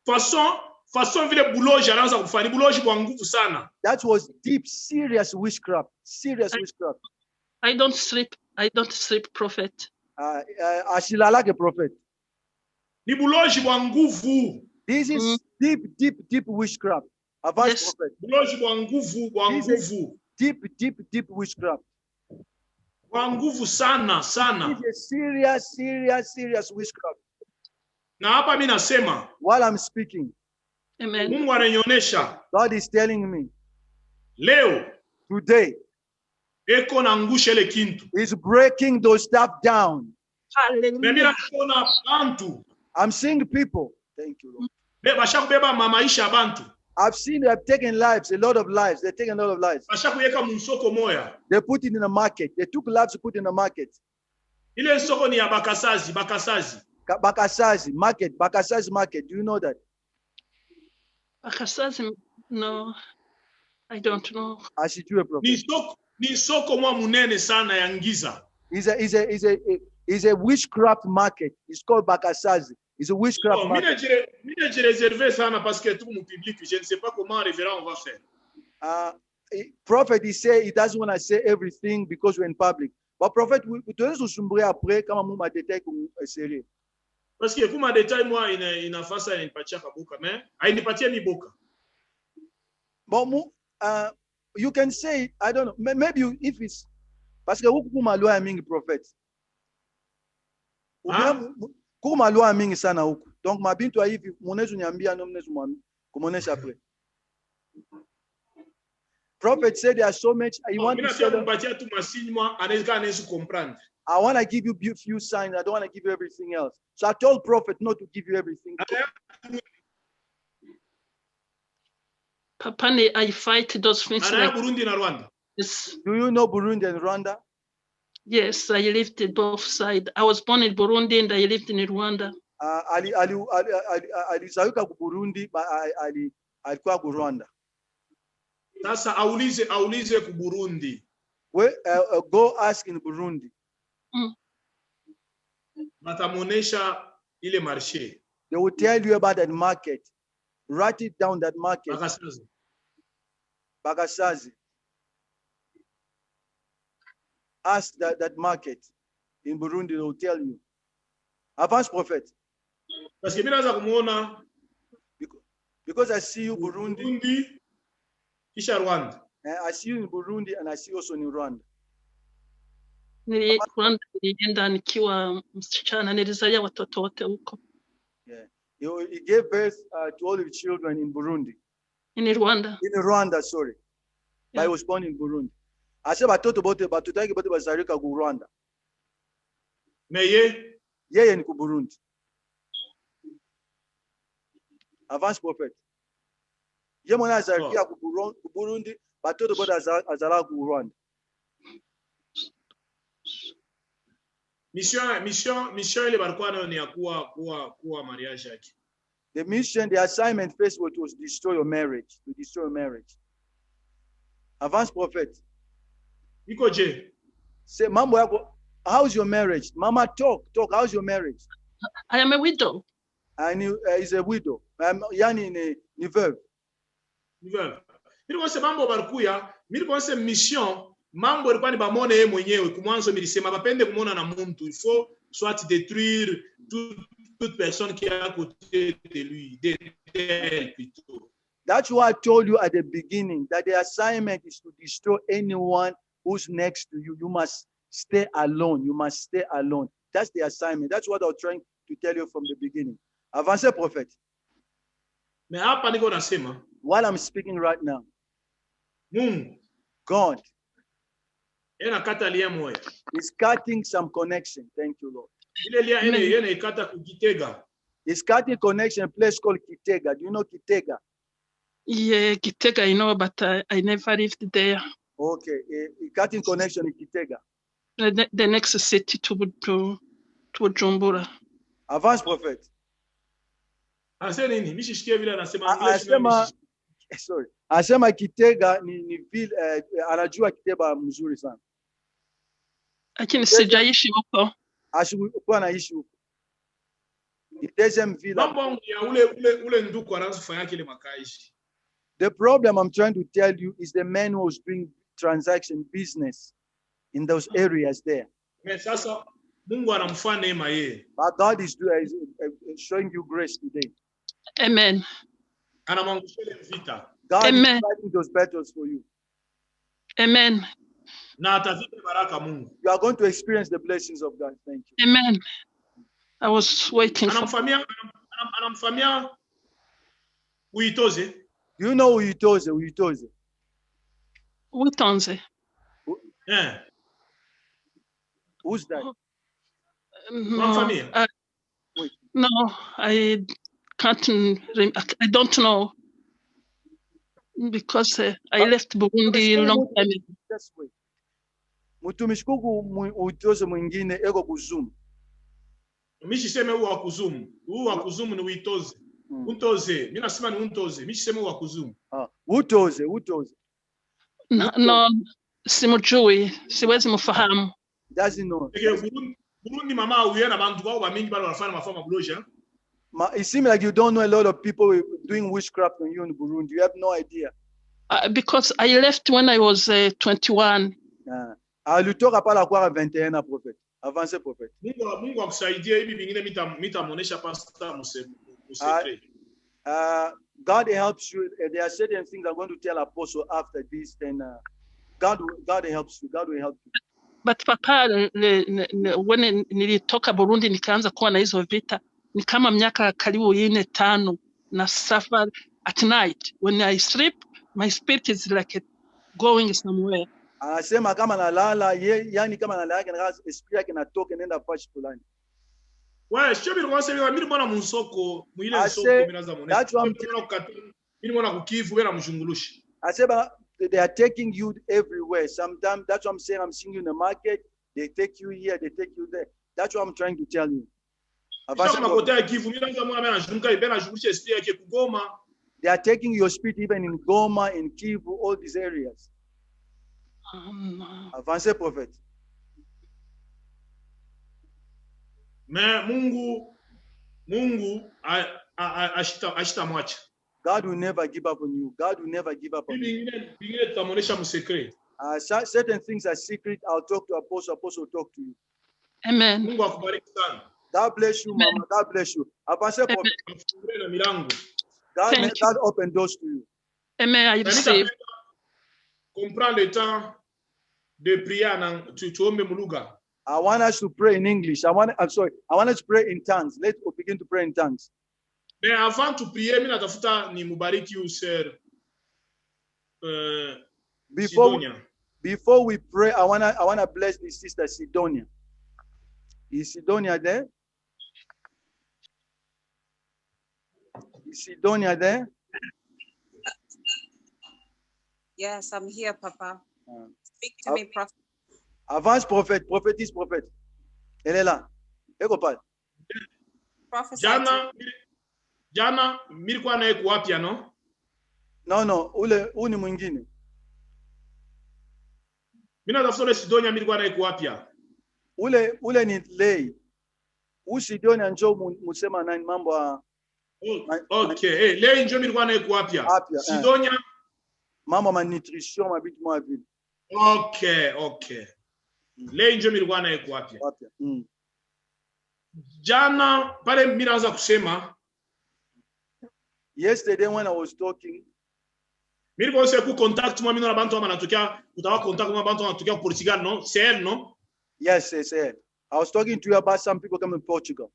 façon vile buloji anaanza kufanya buloji kwa nguvu sana. That was deep, serious witchcraft. Serious witchcraft. I don't sleep, prophet. Ashilalake prophet. Ni buloji kwa nguvu. This is deep witchcraft. Yes. Prophet. Buloji kwa nguvu. Deep witchcraft. Kwa nguvu sana. This is a serious witchcraft. Na hapa mimi nasema. While I'm speaking. Amen. Mungu ananionyesha. God is telling me. Leo. Today. Eko na ngusha ile kintu. He's breaking those stuff down. Hallelujah. I'm seeing people. Thank you, Lord. I've seen they have taken lives, a lot of lives. They're taking a lot of lives. They put it in a market. They took lives to put in a market. Bakasazi market. Do you know that? Bakasazi, no, I don't know. I should do a prophet. Ni soko mwa munene sana ya ngiza. Is a witchcraft market. It's called Bakasazi. It's a witchcraft market. Je réservé sana parce que tout mon public, je ne sais pas comment révérend on va faire. Prophet, he say he doesn't want to say everything because we're in public. But prophet, we dois susumburer après kama muma détail comme sérieux. Parce que kuma détail moi inafasa inanipatia kabuka mais hainipatia ni boka. Bon, you can say, I don't know, maybe if it's parce que huku kuma loi mingi prophet. Kuma loi mingi sana huku. Donc mabintu hivi mwonezu niambia no mnezu kumuonesha après. Prophet said there are so much I want to say. I want to give you few signs. I don't want to give you everything else. So I told prophet not to give you everything. Papane, I fight those things. Like, Burundi and Rwanda. Yes. Do you know Burundi and Rwanda? Yes, I lived in both sides. I was born in Burundi and I lived in Rwanda. Alizaliwa ku Burundi, but alikuwa ku Rwanda. Sasa aulize ku Burundi. Go ask in Burundi. Matamonesha ile marché. They will tell you about that market. Write it down, that market. Bakasazi. Ask that market in Burundi, they will tell you. Avance prophet. Parce que mimi naanza kumuona Because I see you Burundi, Burundi kisha Rwanda. I see you in Burundi and I see you also in Rwanda. Rwanda nilienda nikiwa msichana, nilizalia watoto wote huko. Yeah. He gave birth to all the children in Burundi. In Rwanda. In Rwanda, sorry. But Yeah. I was born in Burundi. I said batoto bote bazalika ku Rwanda. Mais Yeye ni ku Burundi. Avance prophet. Ye mwana azalika ku Burundi, batoto bote azala ku Rwanda. mission ile balikuwa nayo ni ya kuwa mariage yake. The mission, the assignment first was to destroy your marriage, to destroy your marriage. Avance prophet. Iko je? Say, mambo yako, how's your marriage? Mama, talk, how's your marriage? I am a widow. And he's a widow. Yani ni veuve. Mimi mambo balikuya, mimi konse mission, mambo ilikuwa ni bamone yeye mwenyewe. Kumwanzo nilisema bapende kumona na muntu, il faut soit détruire toute personne qui est à côté de lui, d'elle plutôt. That's why I told you at the beginning that the assignment is to destroy anyone who's next to you. You must stay alone. You must stay alone. That's the assignment. That's what I was trying to tell you from the beginning. Avance prophet. Mais hapa niko nasema, while I'm speaking right now, Mungu God kata lia moya. is cutting some connection. Thank you, Lord. Ile lia yene ikata kugitega. He's cutting connection, a place called Kitega. Do you know Kitega? Yeah, Kitega, I know, but I never lived there. Okay, cutting connection in Kitega. The next city to Bujumbura. Avance prophet. Ase nini? Mishishikia vile anasema sorry. Asema Kitega ni vile anajua Kitega mzuri sana. Lakini sijaishi huko. Ashikuwa anaishi huko. Mambo ya ule nduku anazofanya kile makaishi. The problem I'm trying to tell you is the man who was doing transaction business in those areas there. Sasa Mungu anamfanya neema yeye. But God is showing you grace today. Amen. Anamwangusha ile vita. God Amen. is fighting those battles for you. Amen. Na atazidi baraka Mungu. You are going to experience the blessings of God. Thank you. Amen. I was waiting for. Anamfamia Uitoze. Do you know Uitoze? Uitoze. Uitonze. Yeah. Who's that? No, I can't. I don't know because I left Burundi a long time ago. That's way. Mutumishi kuku Uitoze mwingine eko kuzumu. Mishiseme uwa kuzumu. Uwa kuzumu ni Uitoze. Untoze. Mimi nasema ni untoze. Mishiseme uwa kuzumu. Utoze. No, simujui. Siwezi mfahamu. Doesn't know. Burundi mama uyena bantu wao bamingi bale wanafanya mafama buloja. It seems like you don't know a lot of people doing witchcraft on you in Burundi. You have no idea. Because I left when I was 21. Alitoka pala kwa 21 prophet. Avance prophet. Mungu akusaidie hivi vingine mitamuonesha pastor musekre. God helps you. There are certain things I'm going to tell Apostle after this. Then God helps you. God will help you. But papa, when nilitoka Burundi nikaanza kuwa na hizo vita, ni kama miaka karibu 4-5 na suffer at night. When I sleep, my spirit is like going somewhere. Anasema kama nalala, yani kama nalala na spirit yake natoka nenda fashi fulani. Ouais, je suis bien sûr, mimi mbona musoko, mwile soko minaza mone. Mimi mbona kukivu bera mshungulushi. Asema they are taking you everywhere. Sometimes that's what I'm saying. I'm seeing you in the market. They take you here. They take you there. That's what I'm trying to tell you. They are taking your spirit even in Goma, in Kivu, all these areas. Avance prophet. Mais Mungu ashitamwacha. God will never give up on you. God will never give up on you. Certain things are secret. I'll talk to Apostle. Apostle will talk to you. Amen. God bless you, Mama. God bless you. Avancez, prophet. Afungule na milango. God, Thank God open doors to you. Amen. I Na receive. nitapenda comprendre le temps de prier tuombe mulugha. I want us to pray in English. I want us to pray in tongues. Let's begin to pray in tongues. Mais avant de prier, mimi natafuta ni mubariki user Sidonia. Before we pray, I wanna bless the sister Sidonia. Is Sidonia there? Is Sidonia there? Yes, I'm here, Papa. Speak to me, Prophet. Avance, prophète, prophétise, prophète. Elle est là. Eko pale. Prophesy to Jana nilikuwa naye kuwapia no? No, uni mwingine. Mimi natafuta Sidonia nilikuwa naye kuwapia. Ule ni lei. Sidonia njoo musema nani mambo ya Okay, leo njoo nilikuwa naye kuwapia. Sidonia mambo ma nutrition mabitu mwa vile. Okay. Leo njoo nilikuwa naye kuwapia. Jana pale mimi naanza kusema. Yesterday when I was talking, mimi nilikuwa ku contact mwa mimi na bantu wanatokea utawa contact mwa bantu wanatokea Portugal no? C'est elle no? Yes. I was talking to you about some people coming from Portugal.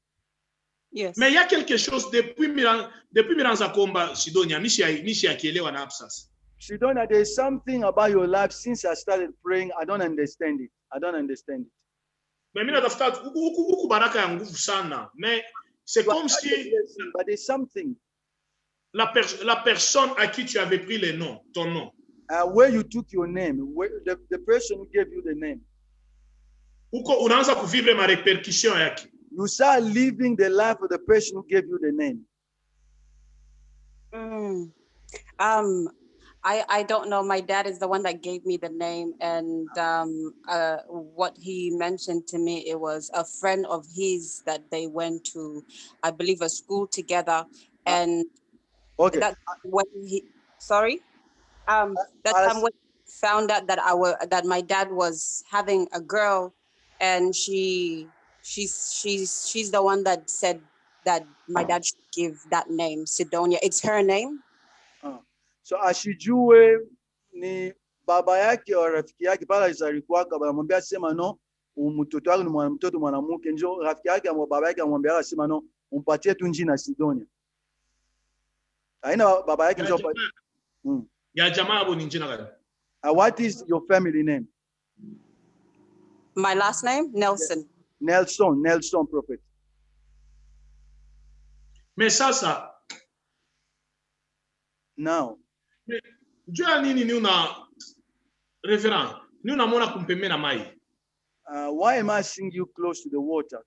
Yes. Mais il y a quelque chose depuis Miranza Komba Sidonia nishi akielewa na absence. Sidonia, there's something about your life since I started praying. I don't understand it. Mais mimi natafuta huku baraka ya nguvu sana. Mais c'est comme si but there's something. La personne à qui tu avais pris ton nom. Where you took your name, the person who gave you the name. Uko unaanza kuvivre ma répercussion yake. You start living the life of the person who gave you the name. I don't know. My dad is the one that gave me the name, and what he mentioned to me, it was a friend of his that they went to, I believe, a school together, and okay. That when he time when he found out that that my dad was having a girl, and she's the one that said that my dad should give that name, Sidonia. It's her name. So ashijue ni baba yake au rafiki yake pala alikuwa akamwambia sema no mtoto wako ni mtoto mwanamke, njoo rafiki yake au baba yake amwambia sema no umpatie tu jina Sidonia. Aina baba yake njoo ya jamaa abo ni jina gani? What is your family name? My last name, Nelson. Yes. Nelson prophet. Mais sasa now jua nini ni una reverend ni unamwona kumpembe na mai. Why am I seeing you close to the water?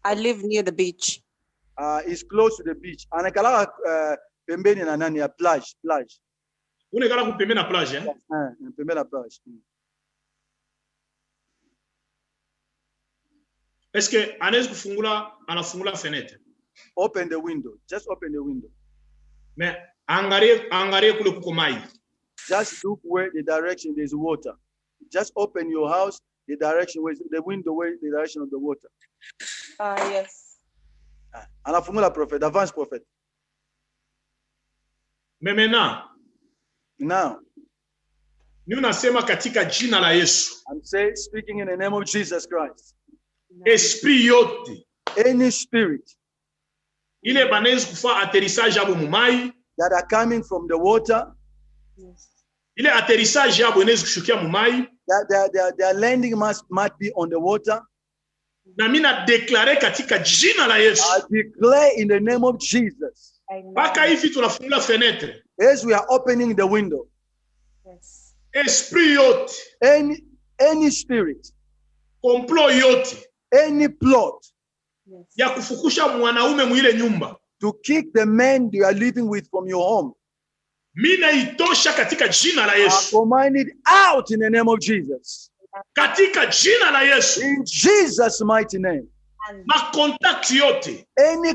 I live near the beach. It's close to the beach. Anakala pembeni na nani ya plage. Unekala kupembe na plage eh? Pembeni na plage. Est-ce que anaweza anafungula fenêtre? Open the window. Just open the window. Mais angalie kule kuko mai. Just look where the direction there's water. Just open your house, the direction where the window where the direction of the water. Yes. Anafungula prophet, advance prophet. Mais maintenant, now, ni unasema katika jina la Yesu. I'm speaking in the name of Jesus Christ. Esprit yote. Any spirit ile banaweza kufa atterrissage yabo mumai that are coming from the water, ile atterrissage yabo inaweza kushukia mumai, their landing might be on the water. Na mimi na declare katika jina la Yesu. I declare in the name of Jesus. Paka hivi tunafungula fenêtre. As we are opening the window. Yes. Esprit yote. Any spirit. Complot yote. Any plot. Yes. Ya kufukusha mwanaume mwile nyumba. To kick the man you are living with from your home. Mina itosha katika jina la Yesu. I command it out in the name of Jesus. Katika jina la Yesu. In Jesus' mighty name. Ma contact yote. Any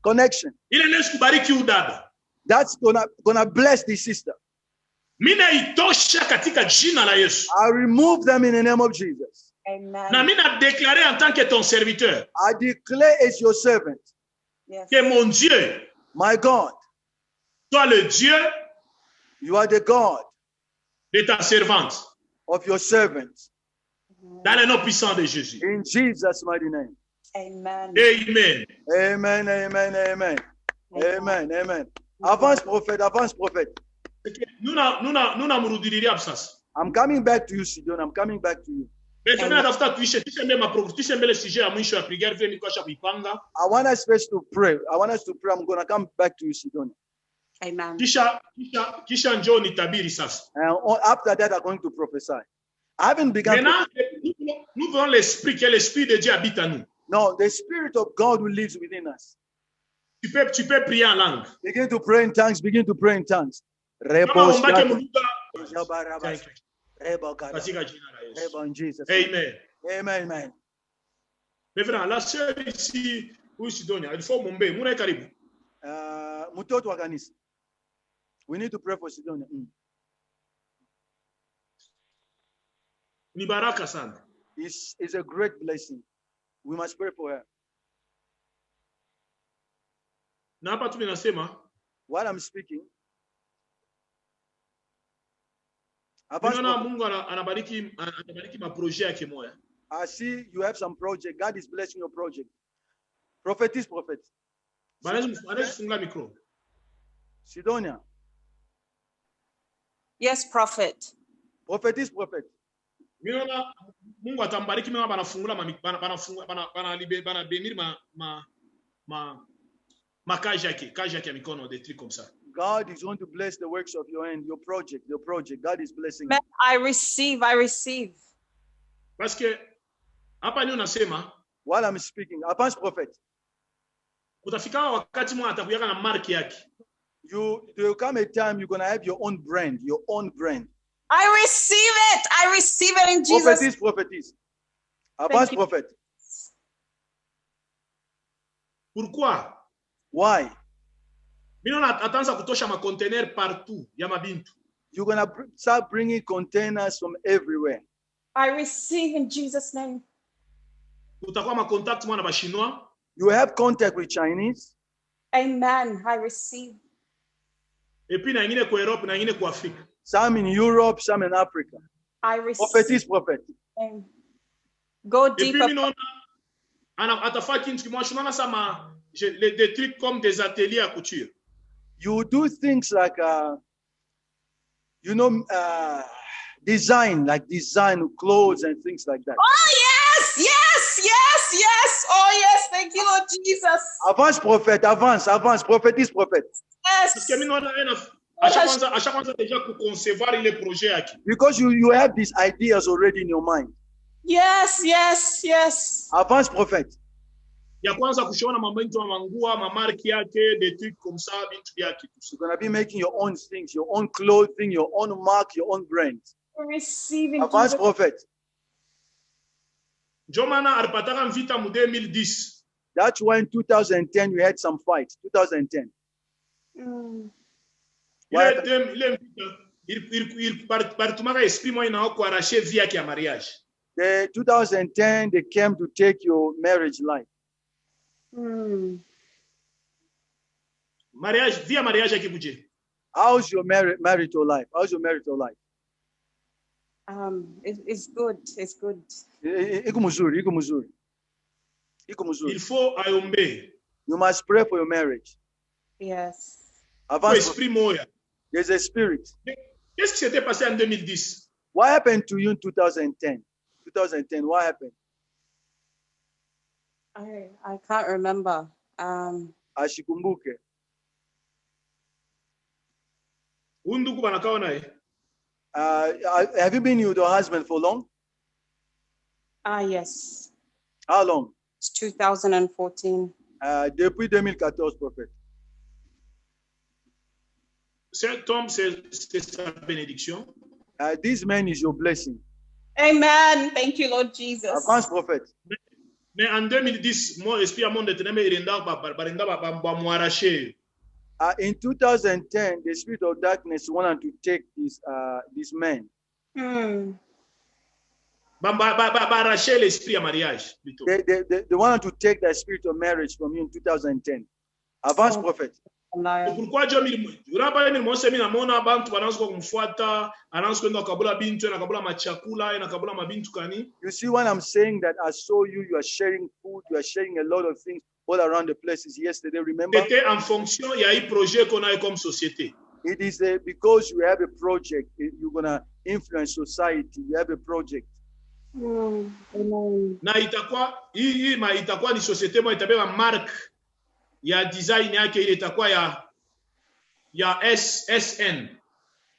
connection. Ile nesu kubariki udada. That's gonna bless this sister. Mina itosha katika jina la Yesu. I remove them in the name of Jesus. Amen. Na mina déclaré en tant que ton serviteur I declare as your servant, Yes. que mon Dieu my God, soit le Dieu you are the God de ta servante. of your servant. Dans le nom puissant de Jésus. In Jesus' mighty name. Amen. Amen. Amen, amen, amen. Amen, amen. Avance, prophet, avance, prophet. Nous na murudiriria absence. I'm coming back to you, Sidon. I'm coming back to you. Mais tu m'as tafuta tuishe le sujet ya mwisho ya prière vile niko acha kuipanga. I want us first to pray. I want us to pray. I'm going to come back to you, Sidon. Amen. Kisha njoo nitabiri sasa. And after that, I'm going to prophesy. I haven't begun. Maintenant, nous voulons l'esprit, que l'esprit de Dieu habite en nous. No, the Spirit of God who lives within us. Tu peux prier en langue. Begin to pray in tongues. Begin to pray in tongues. Kama umbake muluga. Katika jina la Yesu. In Jesus. Amen. Amen, amen. Mais vraiment, la sœur ici, où Sidonia, il faut mombe. Muna karibu. Mutoto wa kanisa. We need to pray for Sidonia. Ni baraka sana. It's a great blessing. We must pray for her. Na hapa tu ninasema, While I'm speaking, ninaona Mungu anabariki maprojet yake moya. I see you have some project. God is blessing your project. Prophet is prophet. Anaweza fungula mikro. Sidonia. Yes, prophet. Prophet is prophet. Ninaona Mungu atambariki mimi banafungula bana benir kazi yake ya mikono, des trucs comme ça. God is going to bless the works of your hand, your project. God is blessing. Amen. I receive. Parce que hapa ni unasema While I'm speaking, advance prophet. Utafika wakati mmoja atakuyaka na mark yake. There will come a time you're going to have your own brand. I receive it in Jesus. Prophetess. Advance prophet. Pourquoi? Why? Mimi ataanza kutosha macontainer partout ya mabintu. You're going to start bringing containers from everywhere. I receive in Jesus' name. Utakuwa ma contact mwana ba Chinois. You have contact with Chinese. Amen. I receive. Et puis na ingine kwa Europe na ingine kwa Afrika. Some in Europe, some in Africa. I receive. Prophet. Amen. Go deeper. Et puis mimi atafaa kintu kimoja unaona sama des trucs comme des ateliers à couture. You do things like design clothes and things like that. Oh yes. Oh yes, thank you, Lord Jesus. Avance prophet, avance. Prophet is prophet. Yes. Parce que mimi naona acha kwanza deja kuconcevoir ile projet yake. Because you have these ideas already in your mind. Yes. Avance prophet. Ya kwanza kushona mambo ya mangua, mamarki yake, des trucs comme ça, bintu yake. You're going to be making your own things, your own clothing, your own mark, your own brand. Receiving. Avance prophet. Jomana alipataka mvita mu 2010. That's why in 2010 we had some fights. 2010. Ile mvita baritumaka esprit moja na wako arracher vie yake ya mariage. The 2010 they came to take your marriage life. Mariage, via mariage yake kuje. How's your marital life? It's good. Iko mzuri. Il faut ayombe. You must pray for your marriage. Yes. Esprit moya. There's a spirit. Qu'est-ce qui s'était passé en 2010? What happened to you in 2010? 2010, what happened? I can't remember. Ashikumbuke. Unduku banakawa naye. Have you been with your husband for long? Yes. How long? It's 2014. Depuis 2014, prophet. Cet homme, c'est sa bénédiction. This man is your blessing. Amen. Thank you, Lord Jesus. Advance prophet. Mais en 2010, mon esprit a mon détenue ba m'arracher. In 2010, the spirit of darkness wanted to take this man. Baracher l'esprit à mariage plutôt. They wanted to take the spirit of marriage from you in 2010. Avance, prophet. Pourquoi Dieu uraba ni mose mimi naona bantu wanaanza kumfuata, anaanza kwenda kabula bintu na kabula machakula na kabula mabintu kani. You see when I'm saying that I saw you, you are sharing food, you are sharing a lot of things all around the places yesterday, remember? C'était en fonction ya hii projet qu'on a comme société. It is because you have a project, you're going to influence society, you have a project. Na itakuwa hii itakuwa ni société moja itabeba mark ya design yake ile itakuwa ya SN.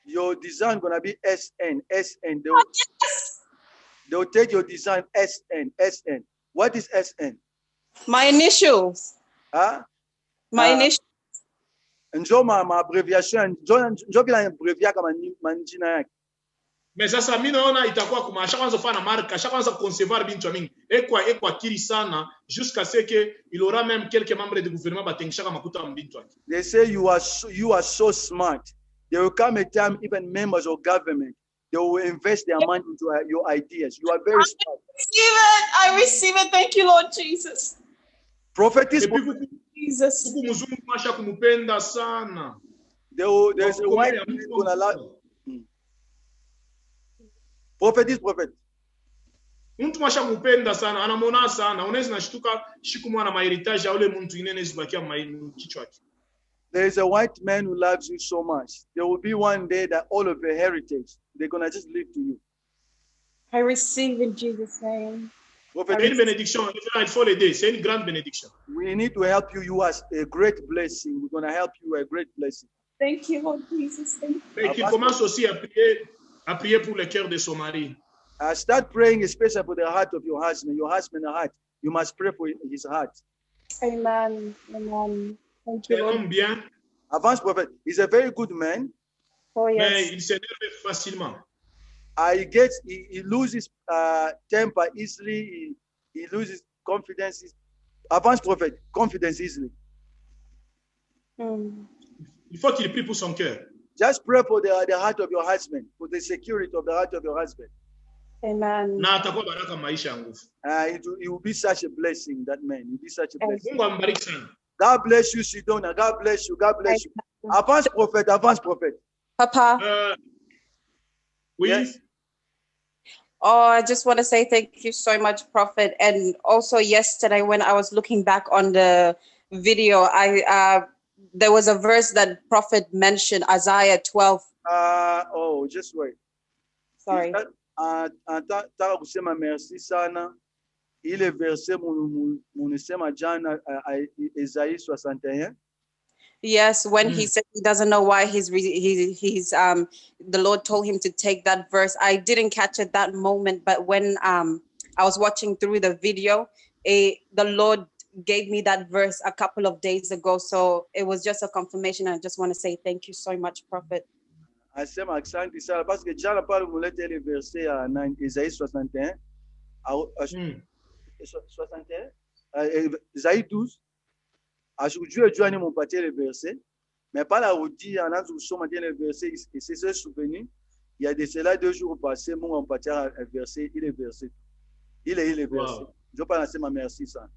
Your design gonna be SN. They'll take your design SN. What is SN? My initials. Huh? My initials. Njo ma abbreviation. Njo bila abbreviation kama manjina yake. Mais sasa mimi naona itakuwa kuma kwanza fana marque, kwanza concevoir bintu mingi. Ekwa kiri sana jusqu'à ce que il aura même quelques membres du gouvernement batengisha makuta mbintu yake. They say you are so smart. There will come a time even members of government they will invest their money into your ideas. You are very smart. I receive it. Thank you, Lord Jesus. Prophetess Jesus. Kuku mzungu masha kumupenda sana. There's a white man gonna allow. Prophet. Mtu masha mupenda sana, anamwona sana. Unaweza nashtuka shiku mwana maheritage ya ule mtu inene zibakia kichwa chake. There is a white man who loves you so much. There will be one day that all of your heritage, they're going to just live to you. I receive in Jesus' name. C'est une bénédiction. Il faut l'aider. C'est une grande bénédiction. We need to help you. You are a great blessing. We're going to help you a great blessing. Thank you, Lord Jesus. Thank you. Mais qu'il commence aussi à prier pour le cœur de son mari. Start praying especially for the heart of your husband. Your husband's heart. You must pray for his heart. Amen. Amen. Thank you, Lord. Bien. Avance, prophet. He's a very good man. Oh, yes. Mais il s'énerve facilement. He loses temper easily. He loses confidence. Avance, prophet. Confidence easily. Il faut qu'il prie pour son cœur. Just pray for the heart of your husband, for the security of the heart of your husband. Amen. Na atakuwa baraka maisha ya nguvu. It will be such a blessing, that man. It will be such a blessing. Mungu ambariki sana. God bless you, Sidona. God bless you. God bless you. Avance, prophet. Avance, prophet. Papa. Oui. Yes. Oh, I just want to say thank you so much, Prophet. And also yesterday when I was looking back on the video, there was a verse that Prophet mentioned, Isaiah 12. Just wait. Sorry. Nataka kusema merci sana. Ile verse munisema jana Isaia 61. Yes, when he said he doesn't know why he's the Lord told him to take that verse. I didn't catch it that moment, but when I was watching through the video, the Lord gave me that verse a couple of days ago. So it was just a confirmation. I just want to say thank you so much, Prophet. Asema asante sana parce que jana pale mulete ile verse ya Isaia 61. 61. Isaia 12. Ajujue juani mumpatie le verset, mais pas la redit en anaanza kusoma tena le verset et c'est ce souvenir. Il y a de cela 2 jours passés, Mungu ampatia un verset, il est verset. Il est verset. Je pas nasema merci sana.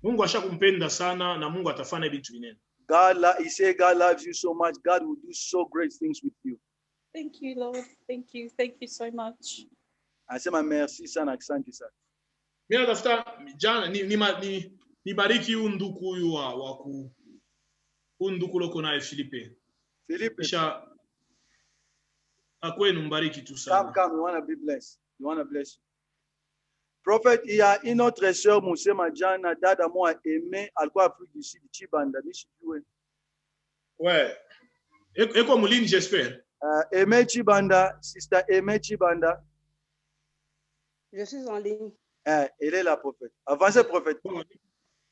Mungu ashakumpenda sana na Mungu atafanya vitu vinene. He said God loves you so much. God will do so great things with you. Thank you, Lord. Thank you. Thank you so much. Asema merci sana, asante sana. Mimi natafuta jana nibariki huyu nduku huyu nduku loko naye Filipe. Kisha akwenu mbariki tu sana. Come, you want to be blessed. You want to bless you. Prophet, il y a une autre sœur Musema jana dada moi aimé alikuwa Afrique du Sud Chibanda nishijue. Ouais. Eko mulini j'espère. Aimé Chibanda, sister Aimé Chibanda. Je suis en ligne. Elle est là, prophète. Avancez, prophète.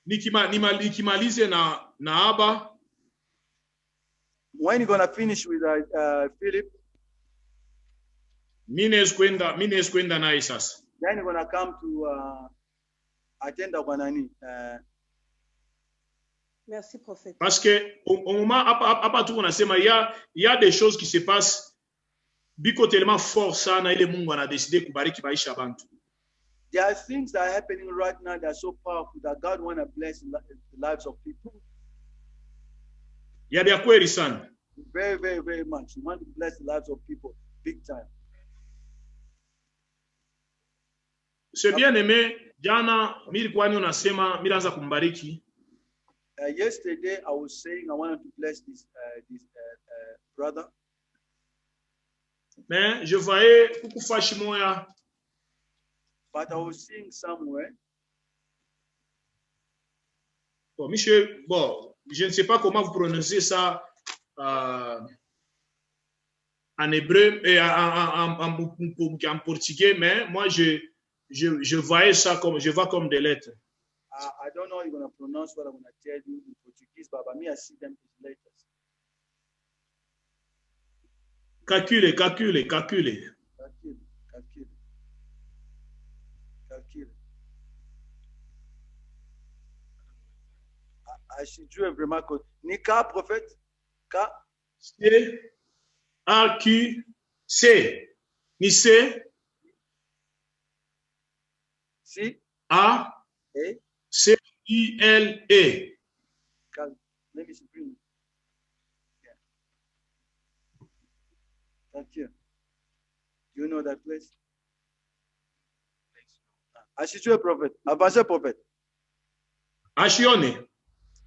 Nikimalize na Aba. When you gonna finish with Philip? Mine kwenda naye sasa. Then you're gonna come to attend kwa nani? Merci, prophète. Parce que au moment hapa tu unasema il y a des choses qui se passent biko tellement fort sana ile Mungu anadeside kubariki maisha ya bantu. There are things that are happening right now that are so powerful that God want to bless the lives of people. Ya vya kweli sana. Very, very, very much. You want to bless the lives of people big time. C'est bien aimé, jana nilikuwa unasema nilianza kumbariki. Yesterday I was saying I wanted to bless this brother. Mais je voyais kukufashi moya. But I was seeing somewhere. Bon, monsieur, bon, je ne sais pas comment vous prononcez ça en hébreu et en portugais, mais moi je voyais ça comme, je vois comme des lettres. I don't know how you're going to pronounce what I'm going to tell you in Portuguese, but by me I see them as letters. Calcule. I should do a remark. Nika, prophète. K. C-A-Q-C. Ni C. C. A. A. C-I-L-E. Let me see. Yeah. Thank you. Do you know that place? Ashitue prophète. Avancez prophète. Ashione.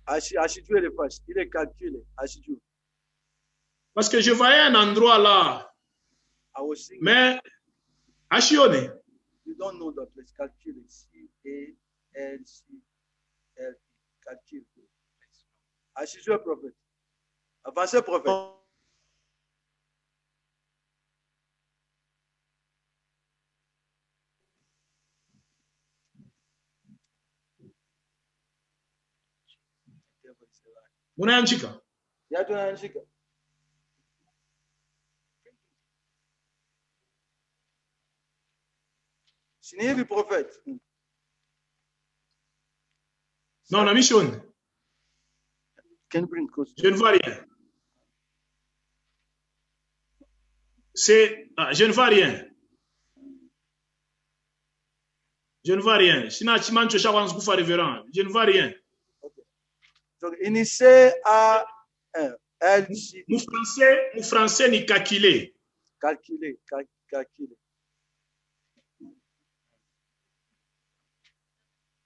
Ashitue le fâche. Il est calculé. Ashitue. Parce que je voyais un endroit là. I was seeing. Mais Ashione. You don't know that place. Calculé. C-A-L-C-L-E. Calculé. Ashitue prophète. Avancez prophète. Unaanjika? Ya tunaanjika. Si ni hivi prophète. Non, na mission. Can you bring close? Je ne vois rien. Je ne vois rien. Je ne vois rien. Sina chimancho shawanz kufa révérend. Je ne vois rien. Donc, initié à L. Mon français ni calculé. Calculé.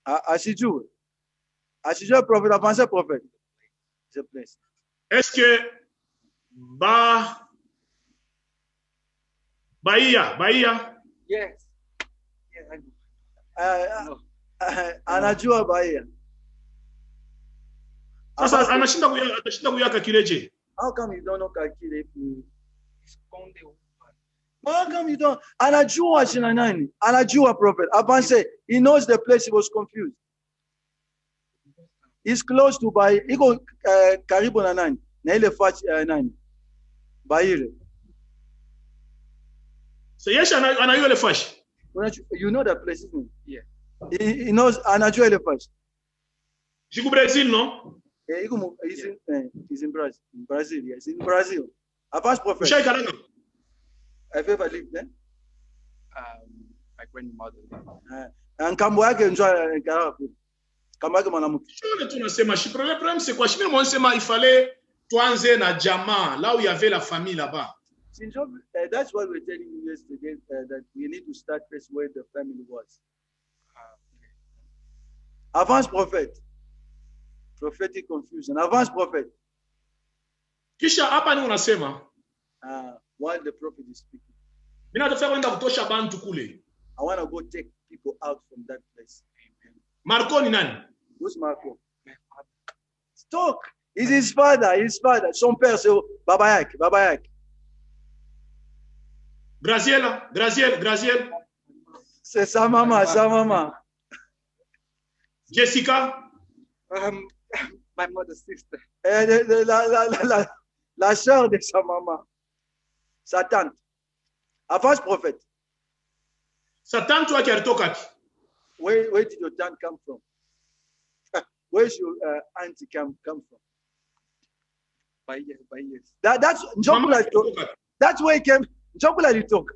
Ashidjou, prophète, avancez prophète. Je place. Est-ce que Bahia? Yes. Anajua Bahia. Sasa anashinda kuyaka kileje. How come you don't know calculate? How come you don't? Anajua jina nani? Anajua prophet. Avance. He knows the place. He was confused. He's close to Bahia. Iko karibu na nani? Na ile fachi nani? Bahia. So yes, anajua ile fashi. You know the place, isn't it? Yeah. He knows anajua ile fashi. Jiku Brazil, no? He's in Brazil. In Brazil, yes. In Brazil. Avance prophet. Ushai karanga. Have you ever lived there? My grandmother. And kambo yake njoo karanga. Kambo yake mwanamke. Shule tunasema shi problème c'est quoi? Shimile monsema il fallait tuanze na jamaa là où il y avait la famille là-bas. That's what we were telling you yesterday, that we need to start first where the family was. Avance prophet. Prophetic confusion. Avance prophet. Kisha hapa ni unasema while the prophet is speaking. Mimi nataka kwenda kutosha bantu kule. I want to go take people out from that place. Amen. Marco ni nani? Who's Marco? Talk. He's his father. Son père c'est Baba Yak. Graziel. C'est sa maman. Jessica. My mother's sister. La sœur de sa maman. Sa tante. Avance prophète. Sa tante toi qui alitoka. Where did your tante come from? Where's your auntie come from? Bahia. That's where he came. Njokula litoka.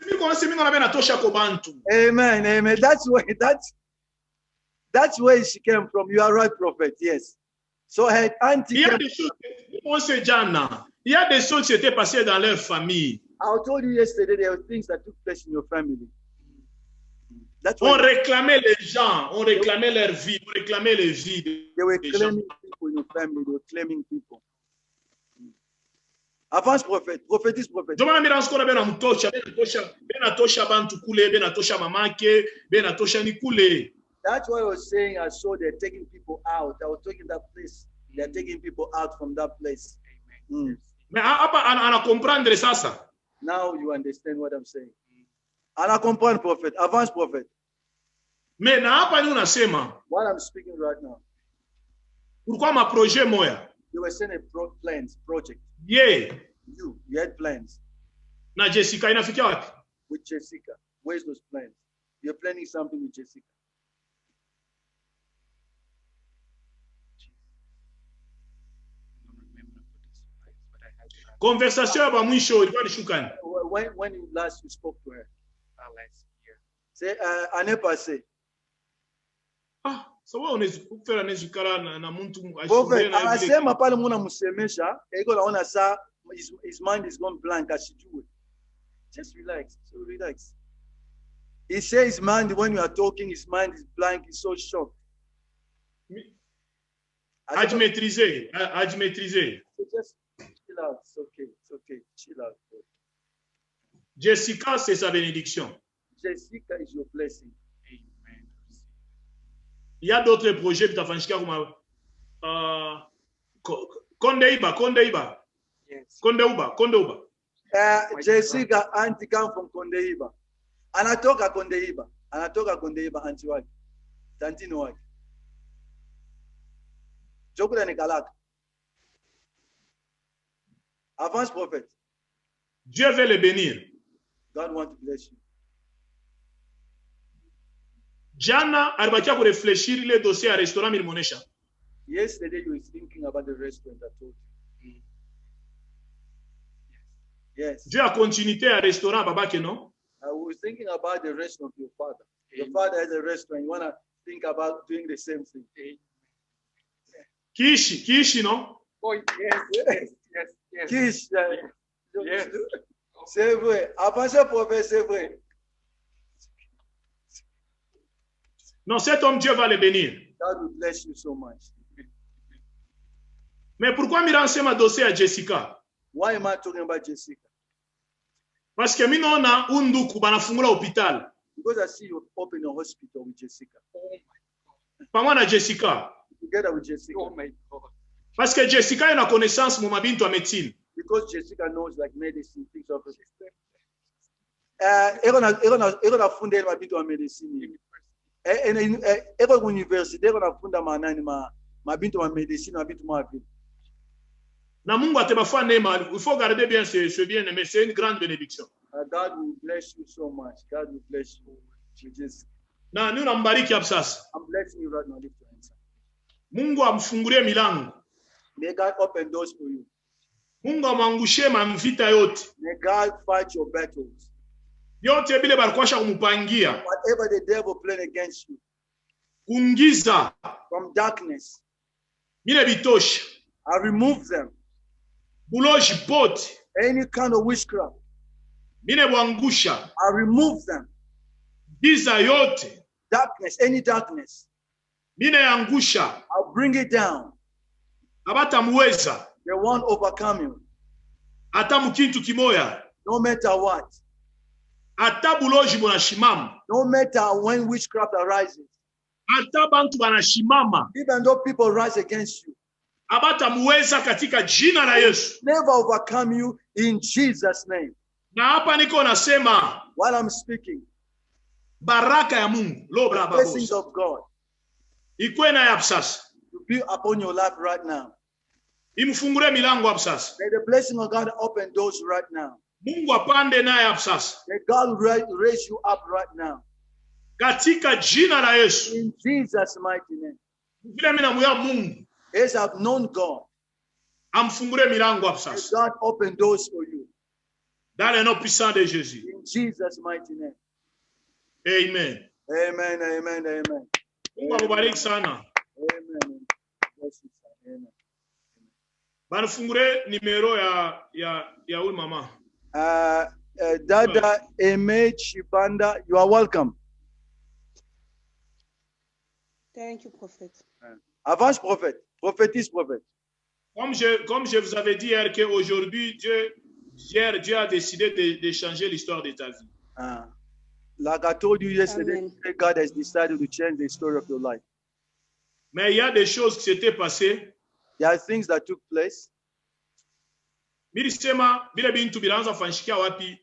Mingo na bena tosha ko bantu. Amen, amen. That's where she came from. You are right, prophet. Yes. So her auntie. Il y a des choses, on sait Jana. Il y a des choses qui s'étaient passées dans leur famille. I told you yesterday there were things that took place in your family. That's On réclamait les gens, on réclamait leur vie, on réclamait les vies. They were claiming people in your family. They were claiming people. Avance prophet, prophetess prophet. Jomana mira skora bena mutosha, bena tosha bantu kule, bena tosha mamake, bena tosha ni kule. That's why I was saying I saw they're taking people out. I was talking that place. They're taking people out from that place. Mais hapa ana comprendre sasa. Now you understand what I'm saying. Ana comprendre prophet. Avance prophet. Mais na hapa ni unasema. What I'm speaking right now. Pourquoi ma projet moya? You were saying a plans, project. Yeah. You had plans. Na Jessica inafikia wapi? With Jessica. Where's those plans? You're planning something with Jessica. Conversation ba mwisho ilikuwa ni shukani. When last you spoke to her? Last year. Say année passée. So wewe unaweza nezikala na mtu ashindwe na anasema pale muna msemesha iko naona saa his mind is gone blank asijue. Just relax. So relax. He says his mind when you are talking his mind is blank, he's so shocked. Aj maîtriser. Just chill out. It's okay. It's okay. Chill out. Jessica, c'est sa bénédiction. Jessica is your blessing. Amen. Il y a d'autres projets qui t'affanchika comme Kondeiba. Yes. Kondeuba. Jessica auntie come from Kondeiba. Anatoka Kondeiba auntie wake. Tantino wake. Jokula nikalaka. Avance prophet. Dieu veut le bénir. God wants to bless you. Jana alibakia kurefleshir ile dossier ya restaurant milimonesha. Yesterday you were thinking about the restaurant I told you. Yes. Dieu a continuité à restaurant babake non? I was thinking about the restaurant of your father. Your father has a restaurant. You want to think about doing the same thing. Kiishi non? Oh yes. Kish. Yes. C'est vrai. Avancez prophète, c'est vrai. Non, cet homme, Dieu va le bénir. God will bless you so much. Mais pourquoi me lancer ma dossier à Jessica? Why am I talking about Jessica? Parce que mimi naona unduku banafungula hospital. Because I see you open a hospital with Jessica. Oh my God. Pamoja na Jessica. Together with Jessica. Oh my God. Parce que Jessica ina connaissance mu mabintu ya medicine. Because Jessica knows like medicine, things of the system. Ego funda mabintu ya medicine. Ego university ego funda manani mabintu ya medicine mabintu mapi. Na Mungu atebafua neema. Il faut garder bien ce bien-aimé. C'est une grande bénédiction. God will bless you so much. God will bless you. Jesus. Na ni unambariki hapo sasa. I'm blessing you right now. Lift your hands. Mungu amfungulie milango. May God open doors for you. Mungu amwangushie mavita yote. May God fight your battles. Yote bile balikuwa kumupangia. Whatever the devil playing against you. Kungiza. From darkness. Mine bitosha. I remove them. Buloji bote. Any kind of witchcraft. Mine bwangusha. I remove them. Giza yote. Darkness, any darkness. Mine angusha. I'll bring it down. Abata muweza. They won't overcome you. Ata mukintu kimoya. No matter what. Ata buloji bunashimama. No matter when witchcraft arises. Ata bantu banashimama. Even though people rise against you. Abata muweza katika jina la Yesu. Never overcome you in Jesus' name. Na hapa niko nasema. While I'm speaking. Baraka ya Mungu. The blessings of God. Ikwe na hapo sasa. To be upon your life right now. Imfungure milango hapo sasa. May the blessing of God open doors right now. Mungu apande naye hapo sasa. May God raise you up right now. Katika jina la Yesu. In Jesus' mighty name. Vile mimi namuya Mungu. As I've known God. Amfungure milango hapo sasa. May God open doors for you. Dans le nom puissant de Jésus. In Jesus' mighty name. Amen. Amen, amen, amen. Mungu akubariki sana. Amen. Bless you, son. Amen. Banifungure nimero ya huyu mama. Dada Eme Chibanda, you are welcome. Thank you, Prophet. Avance prophète, prophétise prophète. Comme je vous avais dit hier qu'aujourd'hui, Dieu a décidé de changer l'histoire de ta vie. Like I told you yesterday, Amen. God has decided to change the story of your life. Mais il y a des choses qui s'étaient passées. There are things that took place. Milisema vile bintu bilanza fanshikia wapi?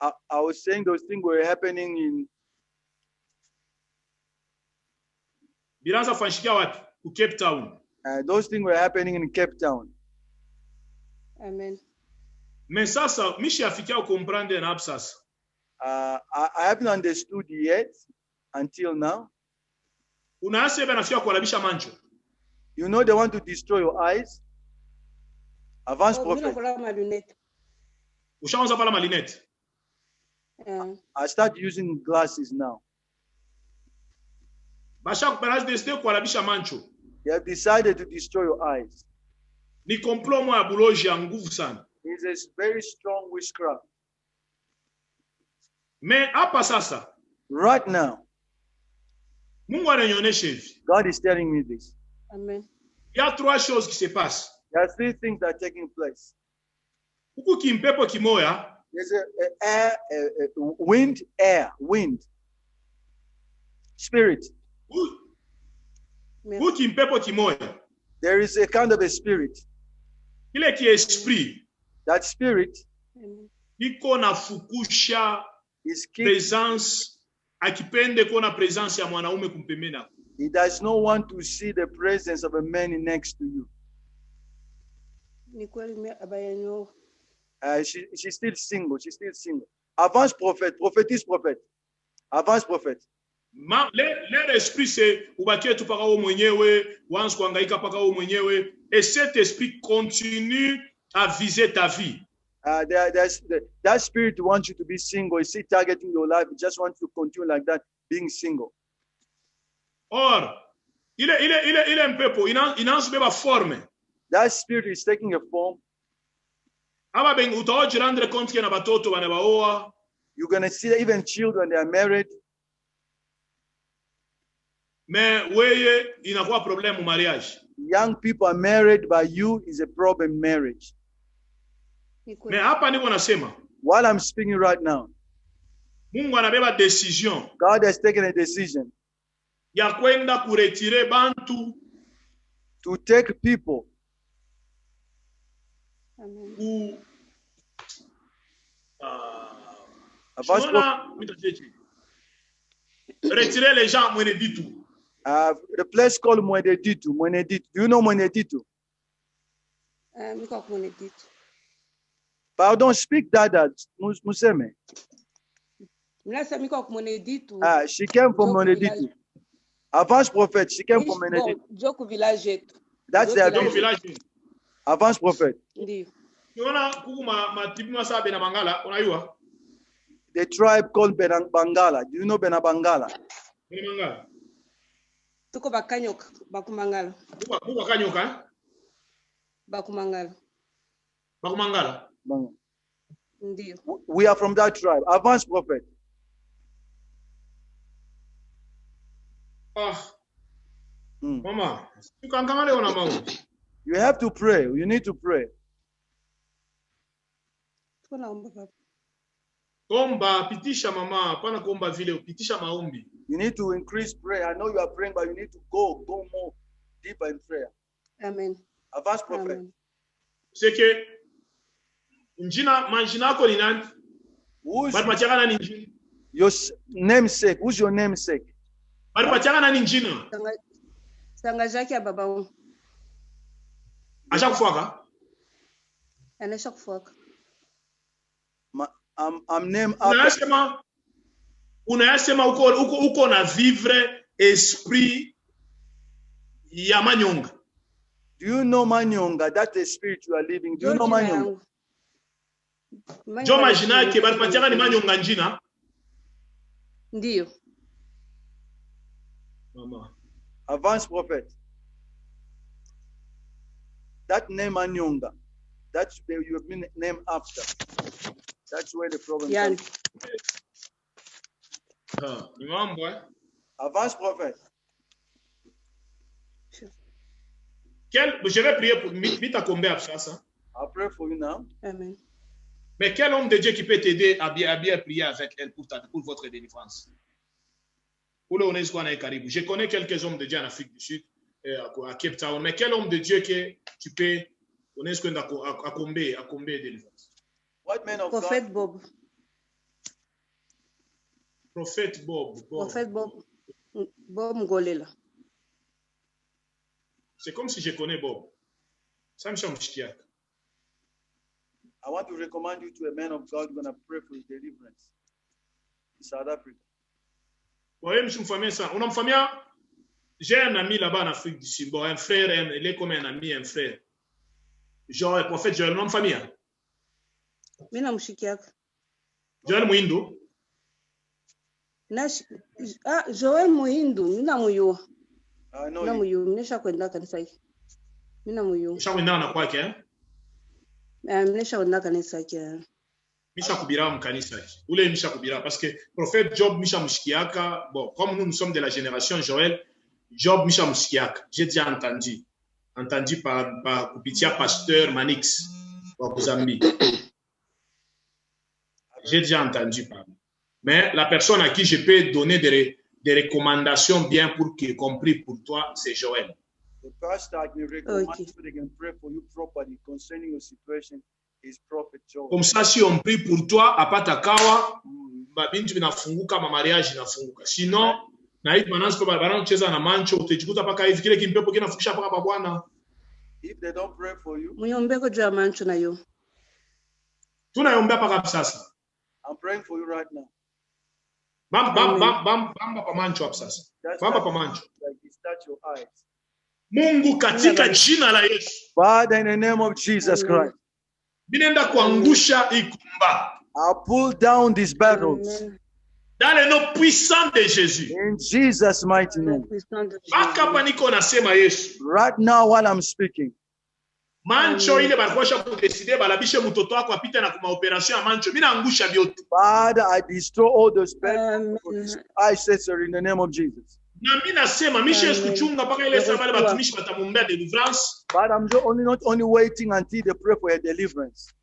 I was saying those things were happening in Bilanza fanshikia wapi? Ku Cape Town. those things were happening in Cape Town. Amen. Mais sasa mishi afikia comprendre na hapo sasa. I haven't understood yet until now. Unaase banafika kuharibisha mancho. You know they want to destroy your eyes. Avance Oh, mimi prophet. nakula ma lunette. Ushaanza pala malinete. I start using glasses now. Basha kuparazi deside kuharibisha mancho. They have decided to destroy your eyes. Ni complot moja ya buloji ya nguvu sana. It's a very strong witchcraft. Mais hapa sasa Right now, Mungu ananionyesha hivi. God is telling me this. Amen. Il y a trois choses qui se passent. There are three things that are taking place. Huku kimpepo kimoya There's wind, spirit. huku kimpepo kimoya. There is a kind of a spirit. Kile ki esprit That spirit Amen. iko na fukusha is keep, presence akipende kuona presence ya mwanaume kumpembena. he does not want to see the presence of a man next to you. Ni kweli mimi abayanyo. She's still single. She's still single. Avance prophète, prophétise prophète. Avance prophète. Leur esprit c'est ubakie tu paka wewe mwenyewe, uanze kuhangaika paka wewe mwenyewe, et cet esprit continue à viser ta vie. That spirit wants you to be single. It's still targeting your life. It just wants to continue like that, being single. Or, ile mpepo inaanza beba forme. That spirit is taking a form. Aba ben utaoji rendre compte que na batoto bana baoa. You're going to see that even children, they are married. Mais weye inakuwa problème mu mariage. Young people are married, but you is a problem in marriage. Ni kweli. Mais hapa niko nasema, While I'm speaking right now, Mungu anabeba decision God has taken a decision ya kwenda kuretire bantu to take people Amen. ku Avance retirer les gens Mweneditu. the place called Mweneditu. Mweneditu. Do you know Mweneditu? Miko kumonedit. Pardon, speak that Museme. Mnasa miko kumoneditu. She came from Mweneditu. Avance prophet, she came from Mweneditu. Joku village yetu. That's their Ndio village. village. Avance prophet. Ndio. Unaona kuku matibu masabe na Mangala, unajua? The tribe called Bangala. Do you know Benabangala? Ni Mangala. Tuko bakanyoka, bakumangala. Kuku kanyoka, Bakumangala. bakumangala. Ndio. We are from that tribe. Avance prophet. Mama, tukangamale ona maombi. You have to pray. You need to pray. Tuko naomba baba. Omba, pitisha mama, hapana kuomba vile, pitisha maombi. You need to increase prayer. I know you are praying, but you need to go more deeper in prayer. Amen. Avance prophet. Amen. C'est que manjina yako ni nani? Who's Bali pachaka nani njina? your namesake? Who's your namesake? Bali pachaka nani njina? Sanga Jacques ya baba wangu. Acha kufuaka? Anesha kufuaka. I'm named after. Unayasema uko na vivre esprit ya manyonga. Do you know Manyonga? That's the spirit you are living. Do you know Manyonga? Jo majina yake balipatiaka ni Manyonga njina. Ndio. Mama. Avance prophète. That name Anyonga, that's where you have been named after. That's where the problem Yani. Ah, ni mambo Avance prophète. Je vais prier pour Mita Kombe Absasa. I'll pray for you now. Amen. Mais quel homme de Dieu qui peut t'aider à bien prier avec elle pour votre délivrance? Pour le honnête, je connais quelques hommes de Dieu en Afrique du Sud, à Cape Town, mais quel homme de Dieu que tu peux honnête à Kombe délivrance? What man of Prophète God? Bob. Prophète Bob. Prophète Bob. Bob Ngolela. C'est comme si je connais Bob. Ça me semble chiant. I want to recommend you to a man of God who's going to pray for his deliverance in South Africa. Oui, je me famille ça. On a une famille. J'ai un ami là-bas en Afrique du Sud. Bon, un frère, il est comme un ami, un frère. Genre, le prophète Joël, on a une famille. Mina mshikiaka. Joël Mwindo. Joel Muhindu, mina muyua. I know Mina you. muyua, mnesha kwenda kanisa hiki. Mina muyua. Misha kwenda na kwake, hein? Mnesha kwenda kanisa hiki. Misha kubira mkanisa. Ule Misha kubira. Parce que prophète Job, Misha Mouchikiaka, bon, comme nous sommes de la génération Joël, Job, Misha Mouchikiaka. J'ai déjà entendu. Entendu par Kupitia pasteur Manix, au Zambie. J'ai déjà entendu parler. Mais la personne à qui je peux donner des recommandations bien pour que compris pour toi, c'est Joël. The pastor I can recommend Okay. so they can pray for you properly concerning your situation is Prophet Joel. Comme ça, si on prie pour toi, apata kawa, babinji binafunguka, ma mariage inafunguka. Sinon, na hivi manasi kwa barani kucheza na mancho, utajikuta paka hivi kile kimpepo kinafukisha paka pa Bwana. If they don't pray for you, Muyombeko juu ya mancho na yo. Tunayombea paka sasa. I'm praying for you right now. Bamba pa mancho hapo sasa. That's Bamba pa mancho. like you touch your eyes. Mungu katika jina la Yesu. Father, in the name of Jesus Christ, Binenda kuangusha ikumba. I pull down these battles Amen. Dans le nom puissant de Jésus. in Jesus' mighty name. Paka hapa niko nasema Yesu. Right now, while I'm speaking, Mancho ile balikuwa kudeside balabishe mtoto wako apite na kuma operation ya mancho. Mimi naangusha vyote. Father, I destroy all those battles. Amen. I say, sir, in the name of Jesus. Na mimi nasema mishe kuchunga mpaka ile saa wale batumishi batamuombea deliverance. But I'm not only waiting until they pray for a deliverance,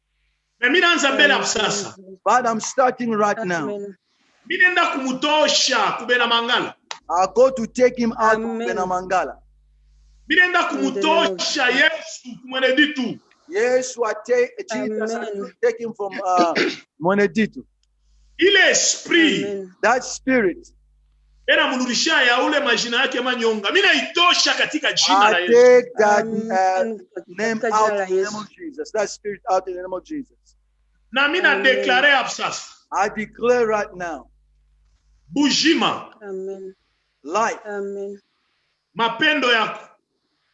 Na mimi naanza mbele hapo sasa. but I'm starting right now. Amen. Mimi nenda kumutosha kubena mangala. I go to take him out of Amen. Benamangala. Mimi nenda kumutosha Yesu kumweneditu. Yes, I take Jesus Amen. and take him from Monedito. Ile esprit Amen. That spirit, ena munurishia ya ule majina yake Manyonga. Mimi naitosha katika jina la I Yesu. take that Amen. name Katika out jina la in the name Yesu. of Jesus. That spirit out in the name of Jesus. Na mimi na declare hapo sasa. I declare right now, Bujima, Amen. life, Amen. mapendo yako,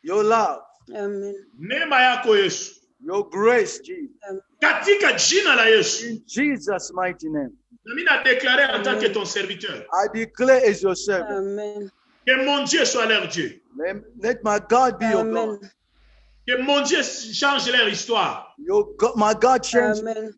your love, Amen. neema yako Yesu. your grace, Jesus. Katika jina la Yesu. In Jesus' mighty name. Na mimi na declare en tant que ton serviteur. I declare as your servant. Amen. Que mon Dieu soit leur Dieu. Let my God be your Amen. God. Que mon Dieu change leur histoire. My God change Amen.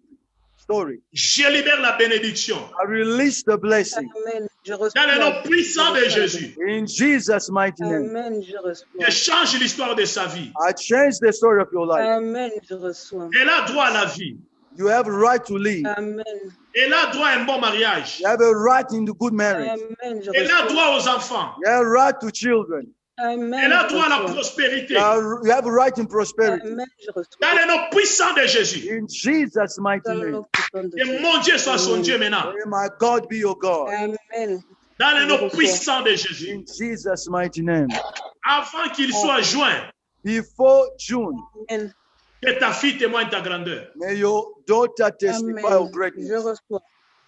story. Je libère la bénédiction. I release the blessing Amen. Je Dans le nom puissant de Jésus. in Jesus' mighty name. Amen. Je Je reçois. change l'histoire de sa vie. I change the story of your life. Amen. Je reçois. Elle a droit à la vie. You have a right to live. Amen. Elle a droit à un bon mariage. You have a right in the good marriage. Amen. Je Elle a reçois. droit aux enfants. You have a right to children. Amen. Elle a Je droit à la reçois. prospérité. You have a right in prosperity. Amen. Je reçois. Dans le nom puissant de Jésus. In Jesus' mighty Dans le name. nom puissant de Que Jésus. mon Dieu soit son Dieu maintenant. May my God be your God. Amen. Dans le nom puissant de Jésus. In Jesus' mighty name. Avant qu'il soit joint, Before June, Amen. que ta fille témoigne ta grandeur. may your daughter testify of Amen. greatness. Je reçois.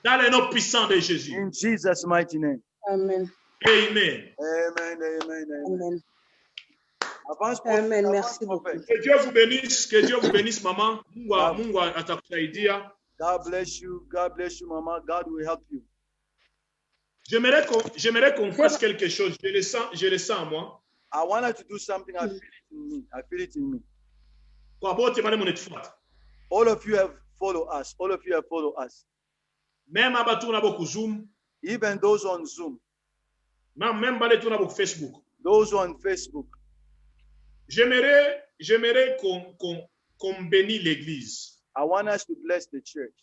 Dans le nom puissant de Jésus. In Jesus' mighty name. Amen. Amen. Amen, amen, amen. Amen. Avance, Amen. avance, Merci prophète. beaucoup. Que Dieu vous bénisse. Que Dieu vous bénisse, maman. Mungu atakusaidia. God bless you. God bless you, Mama. God will help you. J'aimerais qu'on fasse quelque chose. Je le sens en moi. I want her to do something. I feel it in me. I feel it in me. Kwa bote bale munatufuata. All of you have followed us. All of you have followed us. Même abatu na boku Zoom, Even those on Zoom, même bale tu na boku Facebook. those on Facebook. J'aimerais qu'on bénisse l'église. I want us to bless the church.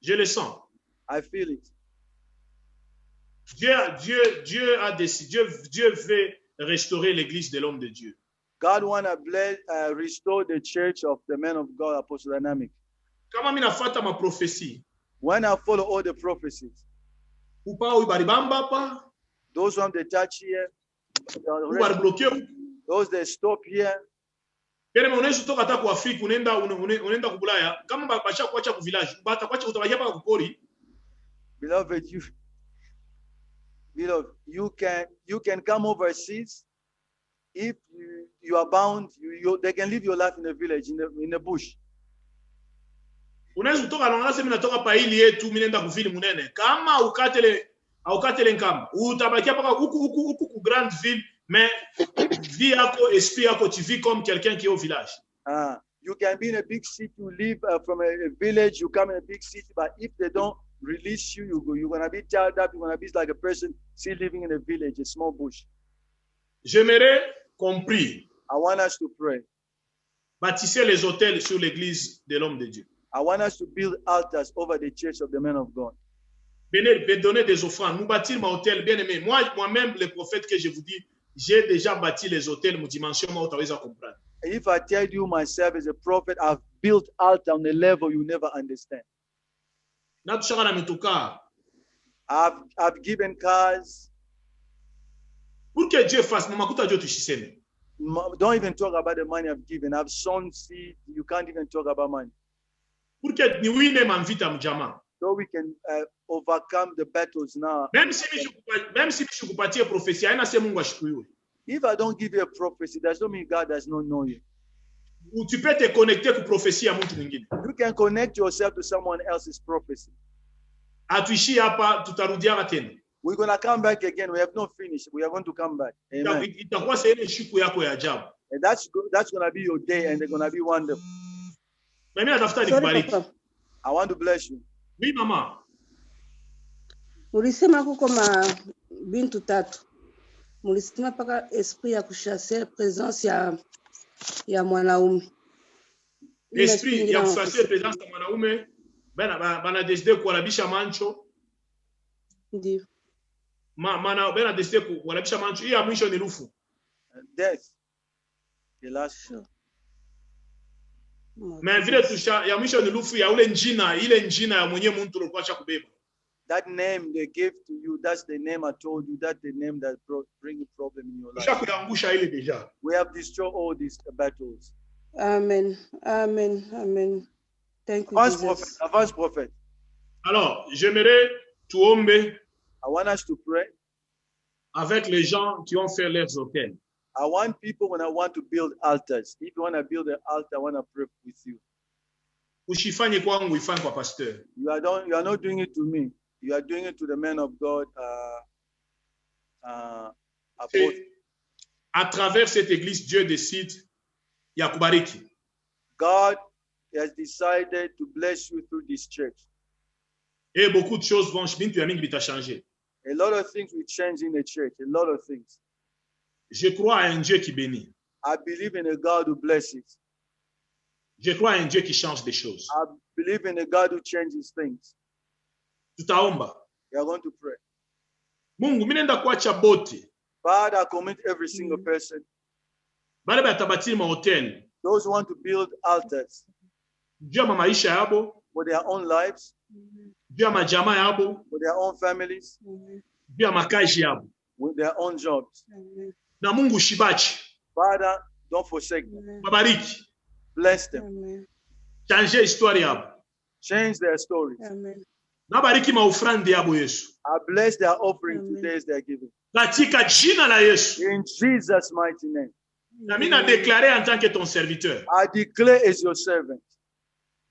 Je le sens. I feel it. Dieu a décidé, Dieu veut restaurer l'église de l'homme de Dieu. God want to bless, restore the church of the man of God, Apostle Dynamic. Kama mina fata ma prophétie, When I follow all the prophecies, upa ubaribamba pa, those on the touch here, ubaribloke, those that stop here, kene mwonesu toka hata ku Afrika unaenda ku Bulaya, kama bacha kuacha ku village, bata kuacha utabakia pa kupori. beloved, you can come overseas. If you are bound, they can live your life in a village, in the bush. Unaweza kutoka na mimi natoka pa hili yetu mimi naenda kuvili munene. Kama ukatele nkamba, utabakia paka huku ku grande ville, mais vie yako esprit yako tu vis comme quelqu'un qui est au village. You can be in a big city, you live from a village, you come in a big city, but if they don't release you, you're going to be tied up, you're going to be like a person still living in a village, a small bush. J'aimerais qu'on prie. I want us to pray. Bâtissez les hôtels sur l'église de l'homme de Dieu. I want us to build altars over the church of the man of God. Venez donner des offrandes. Nous bâtir mon hôtel, bien aimé. Moi-même, les prophètes que je vous dis, j'ai déjà bâti les hôtels, mon dimension, moi, vous à comprendre. If I tell you myself as a prophet, I've built altar on a level you never understand. I've given cars. Pour que Dieu fasse, don't even talk about the money I've given. I've sown seed. You can't even talk about money. Pour que so we can overcome the battles now. If I don't give you a prophecy, that doesn't mean God does not know you. Tu peux te connecter à prophétie à you can connect yourself to someone else's prophecy. We're going to come back again. We have not finished. We are going to come back. Amen. And that's going to be your day, and they're going to be wonderful. Sorry, Papa. I want to bless you. Oui, mama. Mulisema kuko bintu tatu. Mulisema paka esprit ya kushasser présence ya mwanaume. Esprit ya kushasser présence ya mwanaume bana décider kuharibisha mancho. Ndio. Bana décider kuharibisha mancho. Hii ya mwisho ni rufu. Death. The last. Sure. Mais vile tusha ya mwisho ni lufu ya ile njina ya mwenye mtu alikuwa kubeba. That name they gave to you, that's the name I told you, that's the name that bring a problem in your life. We have destroyed all these battles. Amen. Amen. Amen. Thank you, Jesus. Avance prophet. Alors, j'aimerais tuombe. I want us to pray avec les gens qui ont fait leurs hôtels. I want people when I want to build altars. If you want to build an altar, I want to pray with you. Usifanye kwangu, ifanye kwa pasteur. You are not doing it to me. You are doing it to the man of God. À travers cette église, Dieu décide ya kubariki. God has decided to bless you through this church. Et beaucoup de choses vont changer. A lot of things will change in the church. A lot of things. Je crois à un Dieu qui bénit. I believe in a God who blesses. Je crois à un Dieu qui change des choses. I believe in a God who changes things. Tutaomba. We are going to pray. Mungu, mimi nenda kuacha bote. Father, I commit every single person. Bale batabatiri ma hotel. Those who want to build altars. Juu ya maisha yabo. For their own lives. Juu ya majama yabo. For their own families. Juu ya makazi yabo. With their own jobs. Na Mungu shibachi. Father, don't forsake them. Babariki. Bless them. Change histoire yabo. Change their stories. Amen. Na bariki maofrande yabo Yesu. I bless their offering today as they are giving. Katika jina la Yesu. In Jesus' mighty name. Na mimi na déclarer en tant que ton serviteur. I declare as your servant.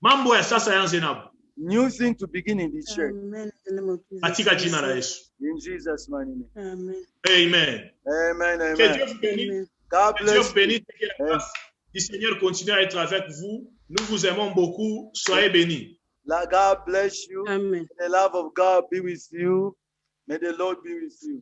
Mambo ya sasa yaanze nabo. New thing to begin in the church. Amen. In the name of Jesus. Katika jina la Yesu. In Jesus' mighty name. Amen. Amen. Amen. Que Dieu Amen. vous bénisse. Amen. God Que Dieu bless vous bénisse you. et que la grâce du Seigneur continue à être avec vous. Nous vous aimons beaucoup. Soyez bénis. God bless you. Amen. The love of God be with you. May the Lord be with you.